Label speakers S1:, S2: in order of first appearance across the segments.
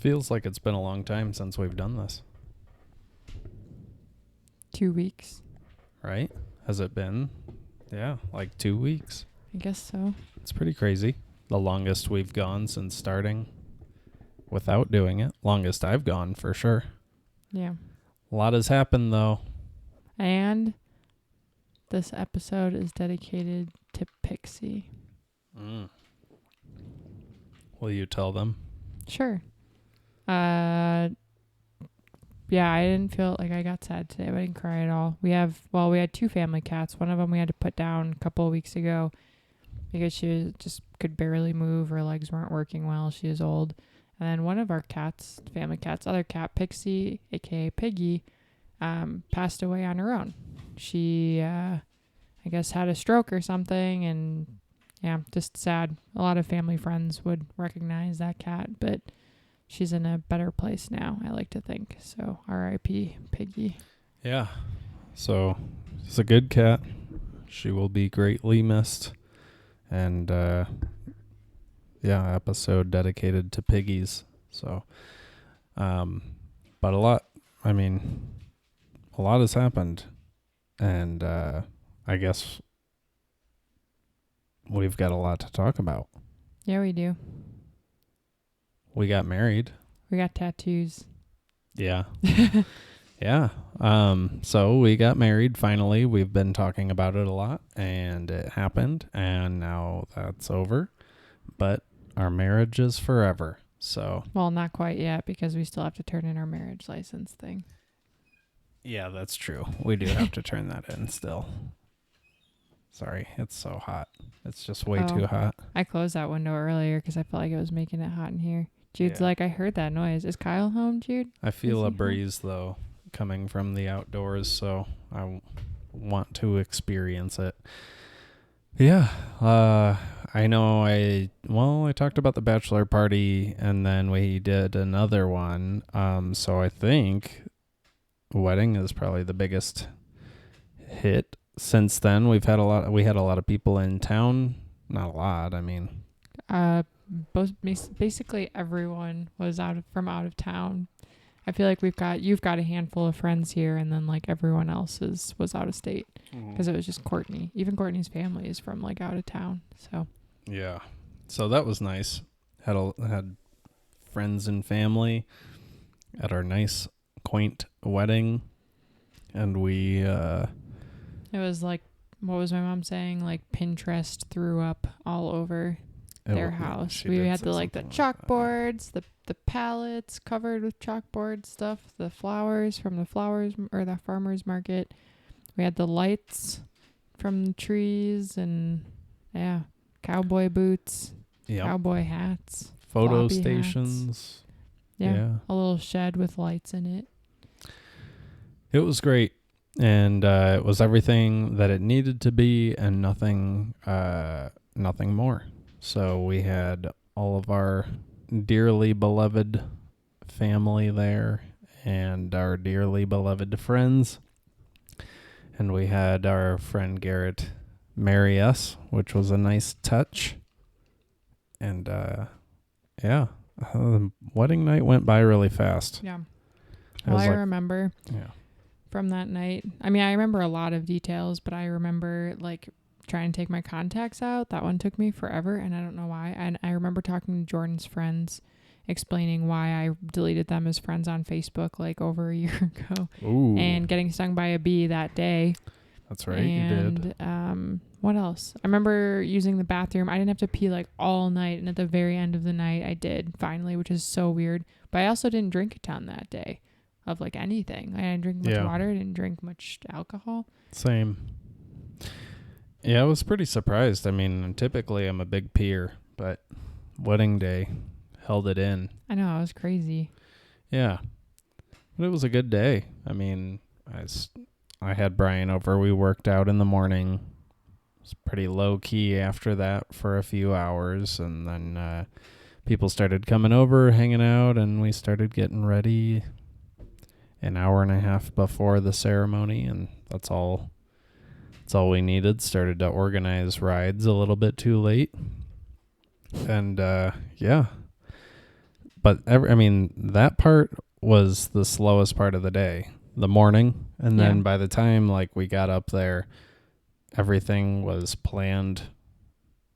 S1: Feels like it's been a long time since we've done this,
S2: 2 weeks.
S1: right? Has it been? Yeah, like 2 weeks.
S2: I guess so.
S1: It's pretty crazy. The longest we've gone since starting without doing it. Longest I've gone for sure.
S2: Yeah.
S1: A lot has happened though.
S2: And this episode is dedicated to Pixie.
S1: Will you tell them?
S2: Sure. Yeah, I didn't feel like I got sad today, but I didn't cry at all. We had 2 family cats. One of them we had to put down a couple of weeks ago because she just could barely move. Her legs weren't working well. She was old. And then one of our cats, family cats, other cat, Pixie, aka Piggy, passed away on her own. She, I guess, had a stroke or something, and yeah, just sad. A lot of family friends would recognize that cat, but she's in a better place now, I like to think. So R.I.P. Piggy.
S1: Yeah. So it's a good cat. She will be greatly missed. And episode dedicated to piggies. So but a lot has happened. And I guess we've got a lot to talk about.
S2: Yeah, we do.
S1: We got married.
S2: We got tattoos.
S1: Yeah. Yeah. So we got married finally. We've been talking about it a lot, and it happened, and now that's over. But our marriage is forever. So
S2: Well, not quite yet, because we still have to turn in our marriage license thing.
S1: yeah, that's true. We do have to turn that in still. Sorry, it's so hot. It's just way too hot.
S2: I closed that window earlier because I felt like it was making it hot in here. Jude's
S1: Yeah.
S2: like, I heard that noise. Is Kyle home, Jude?
S1: I feel
S2: Is he
S1: a
S2: home?
S1: breeze, though, coming from the outdoors, so I want to experience it. Yeah, I know I talked about the bachelor party, and then we did another one. So I think wedding is probably the biggest hit. Since then, we had a lot of people in town. Not a lot, I mean.
S2: Basically everyone was from out of town. I feel like you've got a handful of friends here, and then like everyone else was out of state because it was just Courtney. Even Courtney's family is from like out of town. So
S1: yeah, so that was nice. Had friends and family at our nice quaint wedding, and we
S2: it was like, what was my mom saying? Like Pinterest threw up all over their house. We had the chalkboards, the pallets covered with chalkboard stuff, the flowers from the farmer's market. We had the lights from the trees, and yeah, cowboy boots, cowboy hats,
S1: photo
S2: floppy
S1: stations.
S2: Hats. Yeah, a little shed with lights in it.
S1: It was great, and it was everything that it needed to be, and nothing more. So we had all of our dearly beloved family there, and our dearly beloved friends. And we had our friend Garrett marry us, which was a nice touch. And the wedding night went by really fast.
S2: Yeah. Well, I remember from that night. I mean, I remember a lot of details, but I remember like trying to take my contacts out. That one took me forever, and I don't know why. And I remember talking to Jordan's friends, explaining why I deleted them as friends on Facebook like over a year ago.
S1: Ooh.
S2: And getting stung by a bee that day.
S1: That's right, you did.
S2: What else? I remember using the bathroom. I didn't have to pee like all night, and at the very end of the night I did finally, which is so weird. But I also didn't drink a ton that day of like anything. I didn't drink much water, I didn't drink much alcohol.
S1: Same. Yeah, I was pretty surprised. I mean, typically I'm a big peer, but wedding day held it in.
S2: I know, it was crazy.
S1: Yeah. But it was a good day. I mean, I had Brian over. We worked out in the morning. It was pretty low key after that for a few hours, and then people started coming over, hanging out, and we started getting ready an hour and a half before the ceremony, and that's all we needed. Started to organize rides a little bit too late. And But that part was the slowest part of the day, the morning. And then by the time like we got up there, everything was planned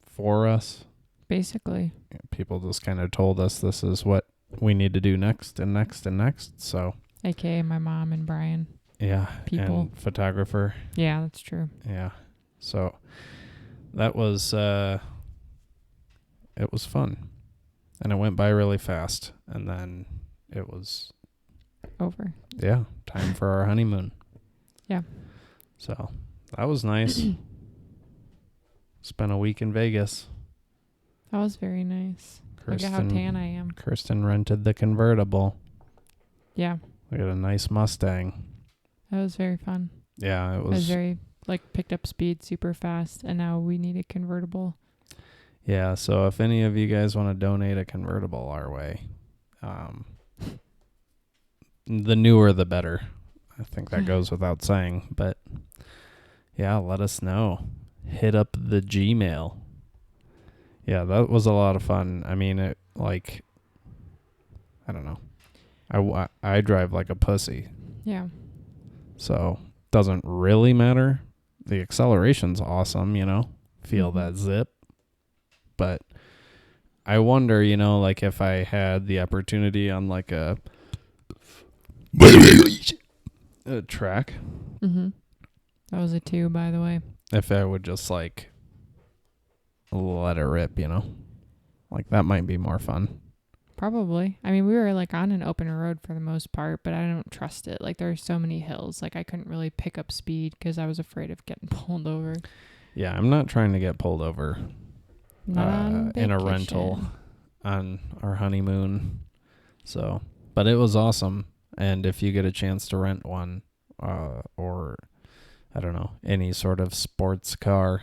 S1: for us.
S2: Basically.
S1: People just kind of told us this is what we need to do next and next and next. So,
S2: AKA my mom and Brian.
S1: Yeah.
S2: People.
S1: And photographer.
S2: Yeah, that's true.
S1: Yeah. So that was, it was fun. And it went by really fast. And then it was
S2: over.
S1: Yeah. Time for our honeymoon.
S2: Yeah.
S1: So that was nice. Spent a week in Vegas.
S2: That was very nice. Look at how tan I am.
S1: Kirsten rented the convertible.
S2: Yeah.
S1: We got a nice Mustang.
S2: That was very fun.
S1: Yeah, it was.
S2: It was very, picked up speed super fast, and now we need a convertible.
S1: Yeah, so if any of you guys want to donate a convertible our way, the newer the better. I think that goes without saying. But, yeah, let us know. Hit up the Gmail. Yeah, that was a lot of fun. I mean, I don't know. I drive like a pussy.
S2: Yeah.
S1: So, doesn't really matter. The acceleration's awesome, Feel that zip. But I wonder, if I had the opportunity on like a track.
S2: Mm-hmm. That was a 2, by the way.
S1: If I would just let it rip, Like that might be more fun.
S2: Probably. I mean, we were on an open road for the most part, but I don't trust it. There are so many hills. I couldn't really pick up speed because I was afraid of getting pulled over.
S1: Yeah, I'm not trying to get pulled over in a rental on our honeymoon. So, but it was awesome. And if you get a chance to rent one, or I don't know, any sort of sports car,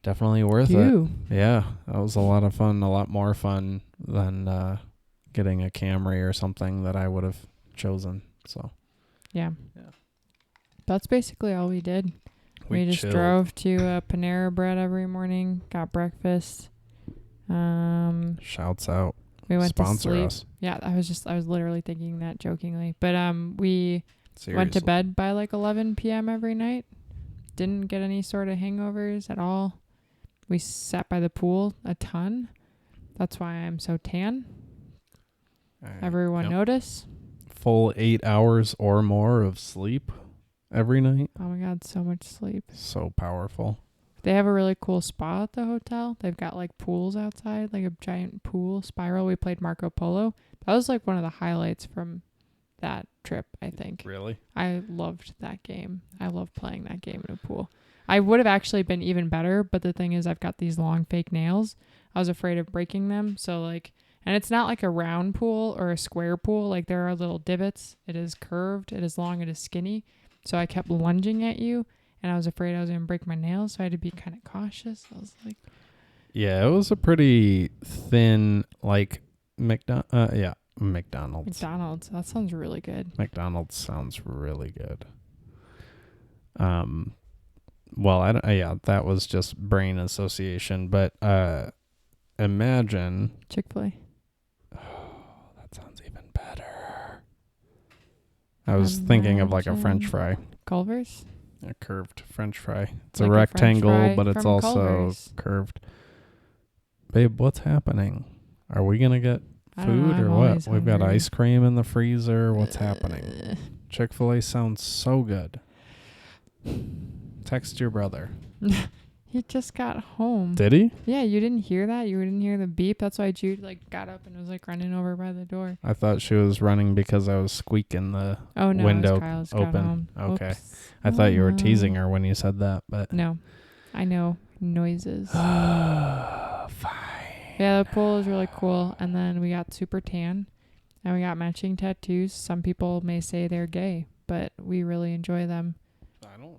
S1: definitely worth it. Yeah, that was a lot of fun, a lot more fun than getting a Camry or something that I would have chosen. So,
S2: yeah. That's basically all we did. We just
S1: chilled.
S2: drove to Panera Bread every morning, got breakfast.
S1: Shouts out.
S2: We went
S1: Sponsor
S2: to sleep.
S1: us.
S2: Yeah, I was literally thinking that jokingly. But we
S1: Seriously.
S2: went to bed by 11 p.m. every night. Didn't get any sort of hangovers at all. We sat by the pool a ton. That's why I'm so tan. Everyone notice?
S1: Full 8 hours or more of sleep every night.
S2: Oh my God, so much sleep.
S1: So powerful.
S2: They have a really cool spa at the hotel. They've got pools outside, a giant pool spiral. We played Marco Polo. That was one of the highlights from that trip, I think.
S1: Really?
S2: I loved that game. I love playing that game in a pool. I would have actually been even better, but the thing is I've got these long fake nails. I was afraid of breaking them. So and it's not a round pool or a square pool. There are little divots. It is curved. It is long. It is skinny. So I kept lunging at you, and I was afraid I was going to break my nails, so I had to be kind of cautious. I was
S1: Yeah, it was a pretty thin, McDonald's.
S2: McDonald's. That sounds really good.
S1: McDonald's sounds really good. Well, that was just brain association, but imagine
S2: Chick-fil-A.
S1: Oh, that sounds even better. I was thinking of a French fry.
S2: Culver's?
S1: A curved French fry. It's a rectangle, but it's also
S2: Culver's.
S1: curved. Babe, what's happening? Are we going to get food or what? We've got ice cream in the freezer. What's happening? Chick-fil-A sounds so good. Text your brother.
S2: He just got home.
S1: Did he?
S2: Yeah, you didn't hear that? You didn't hear the beep? That's why Jude got up and was running over by the door.
S1: I thought she was running because I was squeaking the window open. Okay.
S2: Oops.
S1: I thought you were teasing her when you said that, but
S2: no. I know noises.
S1: Fine.
S2: Yeah, the pool is really cool. And then we got super tan and we got matching tattoos. Some people may say they're gay, but we really enjoy them.
S1: I don't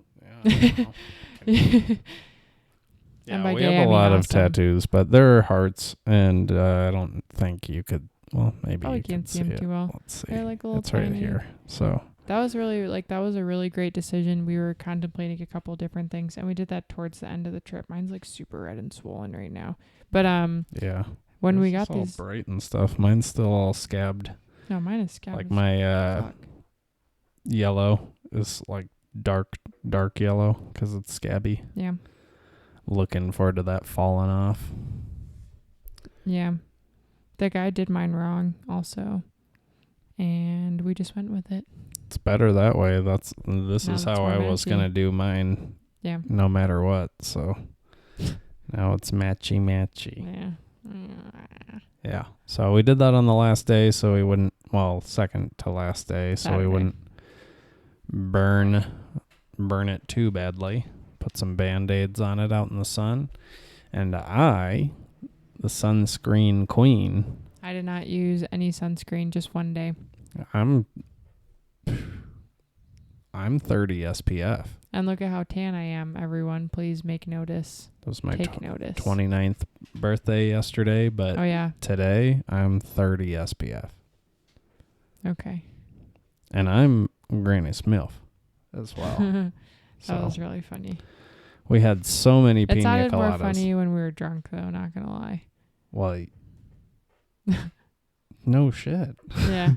S1: know. Yeah, we have a lot of tattoos, but they're hearts, and I don't think you could. Well, maybe you
S2: can't see them too well.
S1: Let's see.
S2: They're little
S1: it's
S2: tiny.
S1: right here. So
S2: that was really that was a really great decision. We were contemplating a couple different things, and we did that towards the end of the trip. Mine's super red and swollen right now, but
S1: yeah,
S2: When
S1: Yours
S2: we
S1: is
S2: got
S1: all
S2: these.
S1: bright and stuff. Mine's still all scabbed.
S2: No, mine is scabbed.
S1: Like my
S2: fuck.
S1: yellow is like dark yellow because it's scabby.
S2: Yeah.
S1: Looking forward to that falling off.
S2: Yeah. The guy did mine wrong also. And we just went with it.
S1: It's better that way. This
S2: Now
S1: is
S2: that's
S1: how
S2: more
S1: I was
S2: matchy.
S1: gonna do mine.
S2: Yeah.
S1: No matter what. So now it's matchy.
S2: Yeah.
S1: Yeah. So we did that on the last day, so we wouldn't. Well, second to last day, so
S2: Saturday.
S1: we wouldn't burn it too badly. Put some Band-Aids on it out in the sun, and the sunscreen queen.
S2: I did not use any sunscreen, just one day.
S1: I'm 30 SPF.
S2: And look at how tan I am, everyone. Please make notice.
S1: That was my
S2: Take notice.
S1: 29th birthday yesterday, but
S2: Oh, yeah.
S1: today I'm 30 SPF.
S2: Okay.
S1: And I'm Granny Smith as well.
S2: That
S1: So
S2: was really funny.
S1: we had so many
S2: It
S1: pina
S2: sounded more
S1: coladas.
S2: funny when we were drunk, though, not going to lie.
S1: Well, no shit.
S2: Yeah.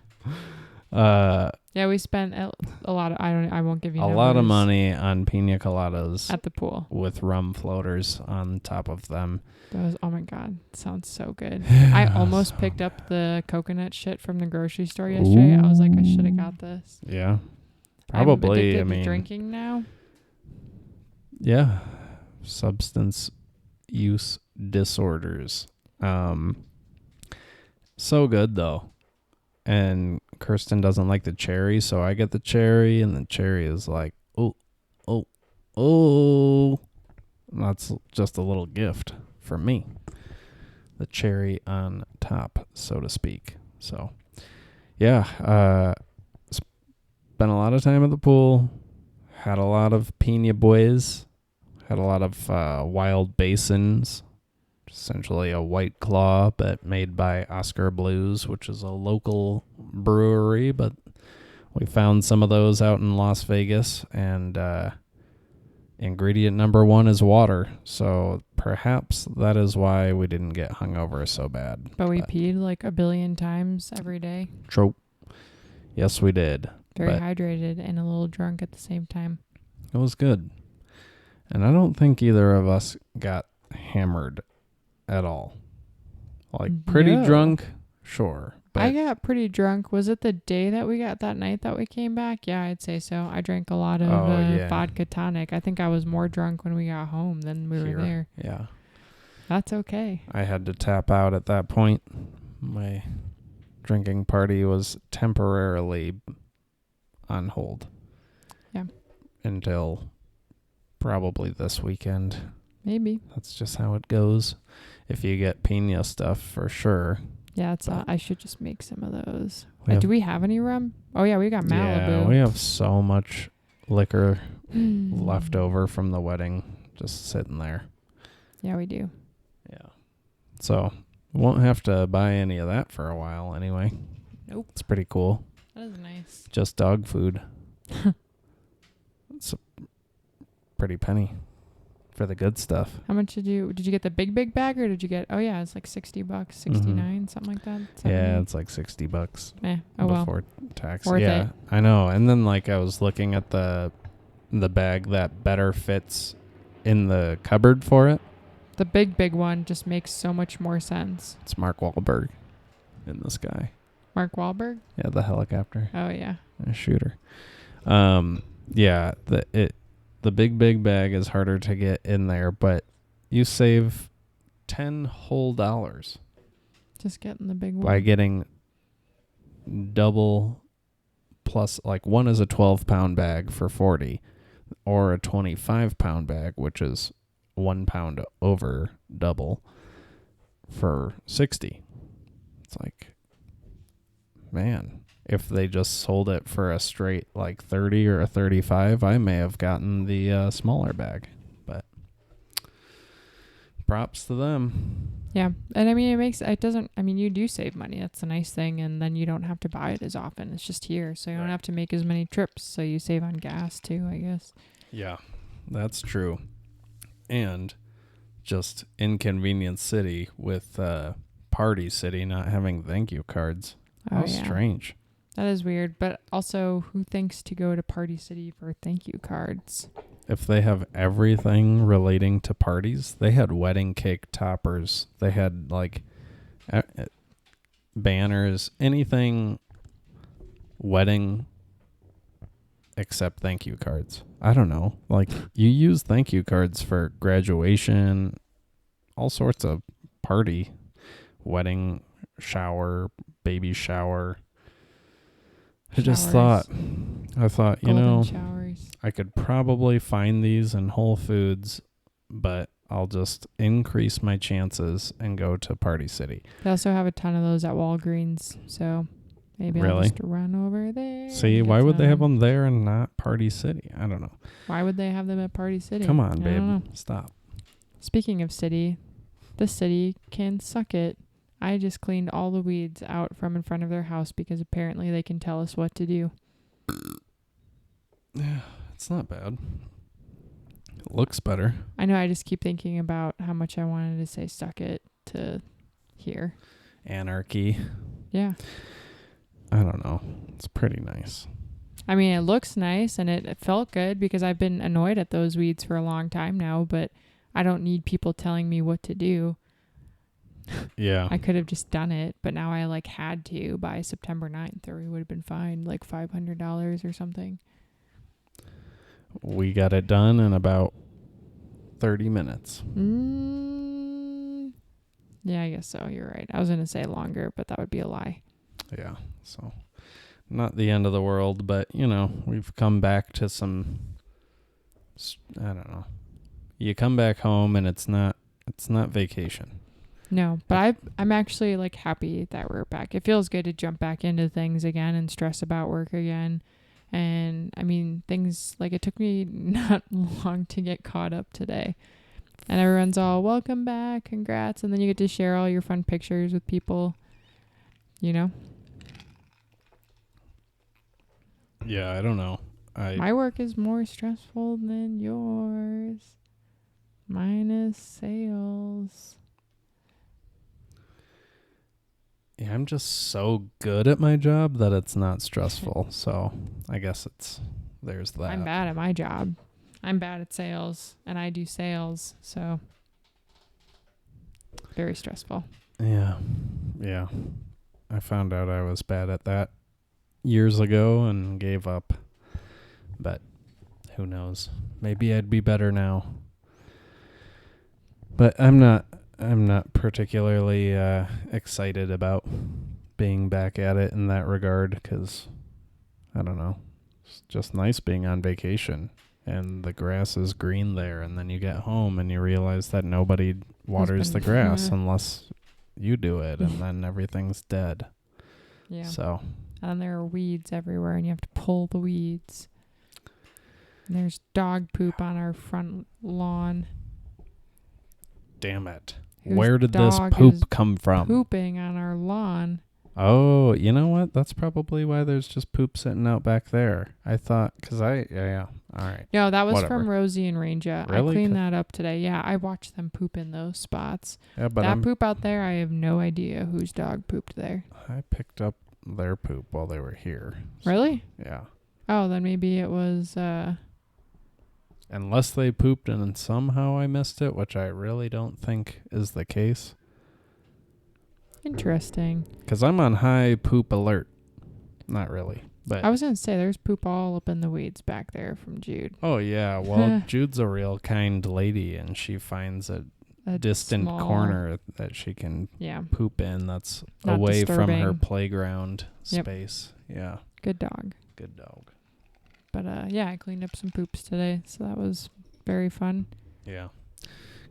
S1: Uh,
S2: Yeah, we spent a lot of, I won't give you
S1: a
S2: numbers.
S1: lot of money on pina coladas
S2: At the pool.
S1: with rum floaters on top of them.
S2: Those, oh my God, sounds so good. I almost picked up the coconut shit from the grocery store yesterday. I was like, I should have got this.
S1: Yeah,
S2: I'm
S1: probably.
S2: addicted
S1: I mean,
S2: to drinking now.
S1: yeah, substance use disorders. So good though. And Kirsten doesn't like the cherry, so I get the cherry, and the cherry is like, oh. That's just a little gift from me. The cherry on top, so to speak. So, yeah, spent a lot of time at the pool, had a lot of pina boys, had a lot of wild basins, essentially a White Claw, but made by Oscar Blues, which is a local brewery, but we found some of those out in Las Vegas, and ingredient number 1 is water, so perhaps that is why we didn't get hungover so bad.
S2: But we peed like a billion times every day.
S1: True. Yes, we did.
S2: Very
S1: But
S2: hydrated and a little drunk at the same time.
S1: it was good. And I don't think either of us got hammered at all. Like pretty
S2: No.
S1: drunk, sure. But
S2: I got pretty drunk. Was it the day that we got that night that we came back? Yeah, I'd say so. I drank a lot of
S1: yeah.
S2: vodka tonic. I think I was more drunk when we got home than we
S1: here,
S2: were there.
S1: yeah.
S2: That's okay.
S1: I had to tap out at that point. My drinking party was temporarily on hold.
S2: Yeah.
S1: Until probably this weekend.
S2: Maybe.
S1: That's just how it goes. If you get pina stuff, for sure.
S2: Yeah, it's.
S1: But
S2: I should just make some of those.
S1: We have-
S2: Do we have any rum? Oh yeah, we got Malibu.
S1: Yeah, we have so much liquor left over from the wedding just sitting there.
S2: Yeah, we do.
S1: Yeah. So won't have to buy any of that for a while anyway.
S2: Nope.
S1: It's pretty cool.
S2: That is nice.
S1: Just dog food. It's a pretty penny for the good stuff.
S2: How much did you get the big bag or did you get? Oh yeah, it's like $60, 69, something like that. 70?
S1: Yeah, it's like $60
S2: Oh well.
S1: before tax.
S2: Worth
S1: yeah,
S2: it.
S1: I know. And then like I was looking at the bag that better fits in the cupboard for it.
S2: The big one just makes so much more sense.
S1: It's Mark Wahlberg in the sky.
S2: Mark Wahlberg?
S1: Yeah, the helicopter.
S2: Oh yeah.
S1: A shooter. Yeah, the big bag is harder to get in there, but you save $10 whole
S2: Just getting the big one.
S1: by getting double plus, like one is a 12-pound bag for $40, or a 25-pound bag, which is 1 pound over double, for $60. It's like, man, if they just sold it for a straight like 30 or a 35, I may have gotten the smaller bag. But props to them.
S2: Yeah. And I mean, you do save money. That's a nice thing. And then you don't have to buy it as often. It's just here. So you don't have to make as many trips. So you save on gas too, I guess.
S1: Yeah, that's true. And just Inconvenience City with Party City not having thank you cards.
S2: Oh,
S1: How
S2: yeah.
S1: strange.
S2: That is weird. But also, who thinks to go to Party City for thank you cards?
S1: If they have everything relating to parties, they had wedding cake toppers. They had like banners, anything wedding except thank you cards. I don't know. Like you use thank you cards for graduation, all sorts of party, wedding, shower, baby shower. I just thought, you
S2: Golden
S1: know,
S2: showers.
S1: I could probably find these in Whole Foods, but I'll just increase my chances and go to Party City.
S2: They also have a ton of those at Walgreens, so maybe I'll
S1: Really?
S2: just run over there.
S1: See,
S2: and get
S1: why would they have
S2: some.
S1: them there and not Party City? I don't know.
S2: Why would they have them at Party City?
S1: Come
S2: I
S1: on,
S2: don't know.
S1: babe. Stop.
S2: Speaking of city, the city can suck it. I just cleaned all the weeds out from in front of their house because apparently they can tell us what to do.
S1: Yeah, it's not bad. It looks better.
S2: I know, I just keep thinking about how much I wanted to say suck it to here.
S1: Anarchy.
S2: Yeah.
S1: I don't know. It's pretty nice.
S2: I mean, it looks nice and it felt good because I've been annoyed at those weeds for a long time now, but I don't need people telling me what to do.
S1: Yeah.
S2: I could have just done it, but now I like had to by September 9th or we would have been fined like $500 or something.
S1: We got it done in about 30 minutes.
S2: Yeah, I guess so. You're right. I was going to say longer, but that would be a lie.
S1: Yeah. So not the end of the world, but you know, we've come back to some, I don't know. You come back home and it's not vacation.
S2: No, but I'm actually like happy that we're back. It feels good to jump back into things again and stress about work again. And I mean, things like it took me not long to get caught up today. And everyone's all, welcome back, congrats. And then you get to share all your fun pictures with people, you know?
S1: Yeah, I don't know.
S2: My work is more stressful than yours. Minus sales.
S1: Yeah, I'm just so good at my job that it's not stressful. So I guess there's that.
S2: I'm bad at my job. I'm bad at sales and I do sales. So very stressful.
S1: Yeah. Yeah. I found out I was bad at that years ago and gave up. But who knows? Maybe I'd be better now. But I'm not particularly excited about being back at it in that regard because, I don't know, it's just nice being on vacation and the grass is green there, and then you get home and you realize that nobody waters the grass unless you do it, and then everything's dead.
S2: Yeah.
S1: So.
S2: And there are weeds everywhere and you have to pull the weeds. And there's dog poop on our front lawn.
S1: Damn it.
S2: Whose
S1: Where did this
S2: dog is
S1: poop come from?
S2: Pooping on our lawn.
S1: Oh, you know what? That's probably why there's just poop sitting out back there. I thought, yeah. All right.
S2: No, that was
S1: Whatever.
S2: from Rosie and Ranger.
S1: Really?
S2: I cleaned that up today. Yeah, I watched them poop in those spots.
S1: Yeah, but
S2: that poop out there, I have no idea whose dog pooped there.
S1: I picked up their poop while they were here.
S2: Really?
S1: Yeah.
S2: Oh, then maybe it was...
S1: Unless they pooped and somehow I missed it, which I really don't think is the case.
S2: Interesting.
S1: Because I'm on high poop alert. Not really. But
S2: I was going to say, there's poop all up in the weeds back there from Jude.
S1: Oh, yeah. Well, Jude's a real kind lady, and she finds a distant corner that she can poop in that's
S2: not
S1: away
S2: disturbing.
S1: from her playground space. Yeah.
S2: Good dog.
S1: Good dog.
S2: But, yeah, I cleaned up some poops today, so that was very fun.
S1: Yeah.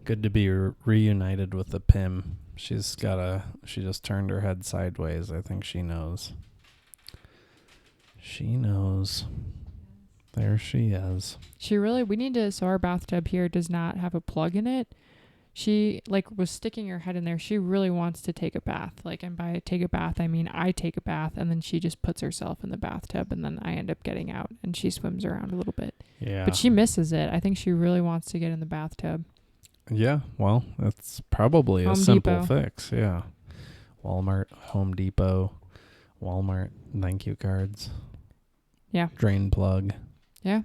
S1: Good to be reunited with the Pim. She just turned her head sideways. I think she knows. She knows. There she is.
S2: So our bathtub here does not have a plug in it. She was sticking her head in there. She really wants to take a bath. And by take a bath, I mean I take a bath and then she just puts herself in the bathtub and then I end up getting out and she swims around a little bit.
S1: Yeah.
S2: But she misses it. I think she really wants to get in the bathtub.
S1: Yeah, well, that's probably
S2: Home
S1: a simple
S2: Depot.
S1: fix. Yeah. Walmart, Home Depot, Walmart, thank you cards.
S2: Yeah.
S1: Drain plug.
S2: Yeah.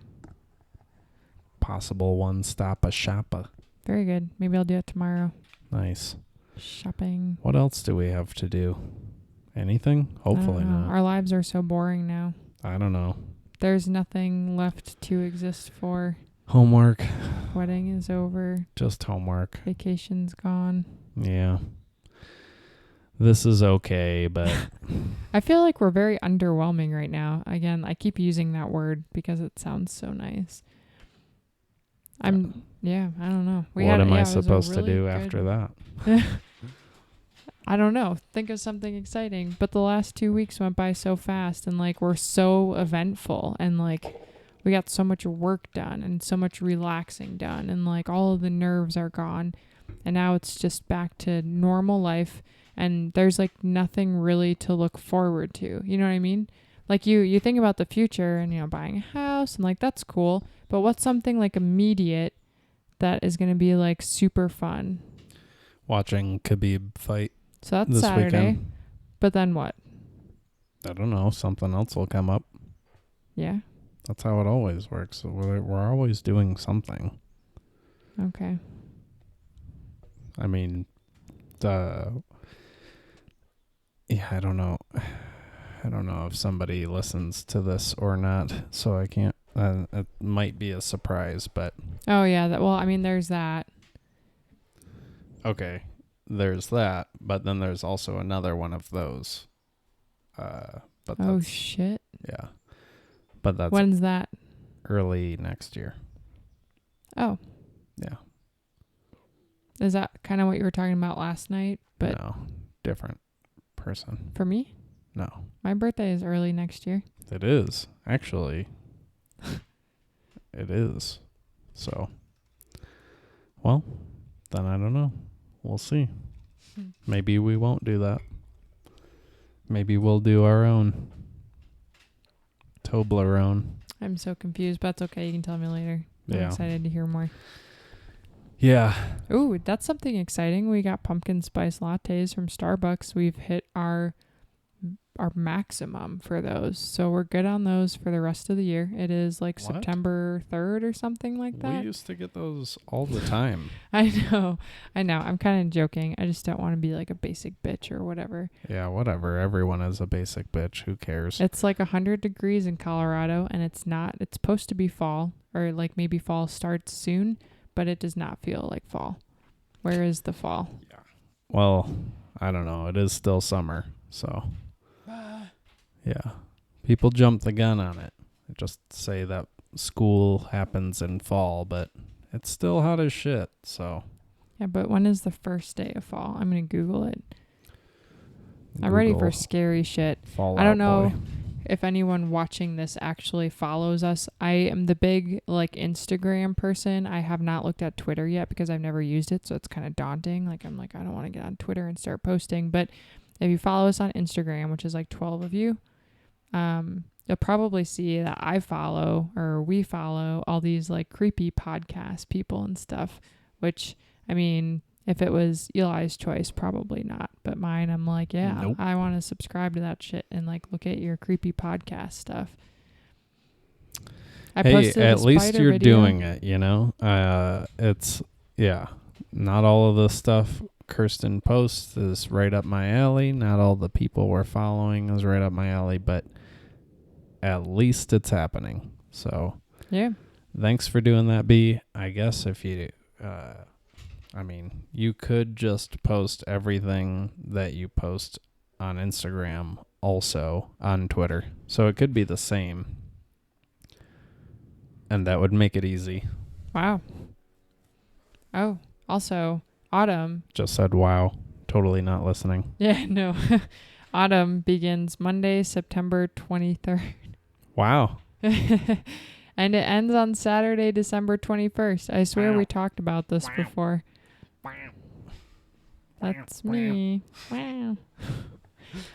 S1: Possible one-stop shopper.
S2: Very good. Maybe I'll do it tomorrow.
S1: Nice.
S2: Shopping.
S1: What else do we have to do? Anything? Hopefully not.
S2: Our lives are so boring now.
S1: I don't know.
S2: There's nothing left to exist for.
S1: Homework.
S2: Wedding is over.
S1: Just homework.
S2: Vacation's gone.
S1: Yeah. This is okay, but
S2: I feel like we're very underwhelming right now. Again, I keep using that word because it sounds so nice. I don't know.
S1: What am I supposed to do after that?
S2: I don't know. Think of something exciting. But the last 2 weeks went by so fast, and like we're so eventful, and like we got so much work done and so much relaxing done, and like all of the nerves are gone, and now it's just back to normal life, and there's like nothing really to look forward to. You know what I mean? Like you think about the future and, you know, buying a house and like that's cool, but what's something like immediate that is going to be like super fun?
S1: Watching Khabib fight.
S2: So that's
S1: this
S2: Saturday.
S1: Weekend.
S2: But then what?
S1: I don't know. Something else will come up.
S2: Yeah.
S1: That's how it always works. We're always doing something.
S2: Okay.
S1: I mean, yeah, I don't know. I don't know if somebody listens to this or not, so I can't. It might be a surprise, but.
S2: Oh yeah. There's that.
S1: Okay. There's that, but then there's also another one of those.
S2: Shit.
S1: Yeah. But that's
S2: When's that?
S1: early next year.
S2: Oh.
S1: Yeah.
S2: Is that kind of what you were talking about last night? But
S1: no, different person.
S2: For me?
S1: No.
S2: My birthday is early next year.
S1: It is. Actually. It is. So. Well, then I don't know. We'll see. Maybe we won't do that. Maybe we'll do our own. Toblerone.
S2: I'm so confused, but that's okay. You can tell me later. I'm excited to hear more.
S1: Yeah.
S2: Ooh, that's something exciting. We got pumpkin spice lattes from Starbucks. We've hit our maximum for those. So we're good on those for the rest of the year. It is like
S1: What?
S2: September 3rd or something like that.
S1: We used to get those all the time.
S2: I know. I'm kind of joking. I just don't want to be like a basic bitch or whatever.
S1: Yeah, whatever. Everyone is a basic bitch. Who cares?
S2: It's like 100 degrees in Colorado, and it's supposed to be fall, or like maybe fall starts soon, but it does not feel like fall. Where is the fall?
S1: Yeah. Well, I don't know. It is still summer, so. Yeah. People jump the gun on it. They just say that school happens in fall, but it's still hot as shit, so.
S2: Yeah, but when is the first day of fall? I'm going to Google it. I'm ready for scary shit.
S1: Fall
S2: I don't know
S1: Boy.
S2: if anyone watching this actually follows us. I am the big like Instagram person. I have not looked at Twitter yet because I've never used it, so it's kind of daunting. Like I'm like, I don't want to get on Twitter and start posting. But if you follow us on Instagram, which is like 12 of you, you'll probably see that we follow all these like creepy podcast people and stuff, which, I mean, if it was Eli's choice, probably not. But mine, I'm like, yeah,
S1: Nope.
S2: I want to subscribe to that shit and like look at your creepy podcast stuff. I posted
S1: at
S2: a
S1: least
S2: spider
S1: you're
S2: video.
S1: doing it, you know? It's, yeah, not all of the stuff Kirsten posts is right up my alley. Not all the people we're following is right up my alley, but at least it's happening. So,
S2: yeah.
S1: Thanks for doing that, B. I guess if you, you could just post everything that you post on Instagram also on Twitter. So it could be the same. And that would make it easy.
S2: Wow. Oh, also, Autumn.
S1: Just said, wow. Totally not listening.
S2: Yeah, no. Autumn begins Monday, September 23rd.
S1: Wow.
S2: And it ends on Saturday, December 21st. I swear we talked about this before. That's me. Wow.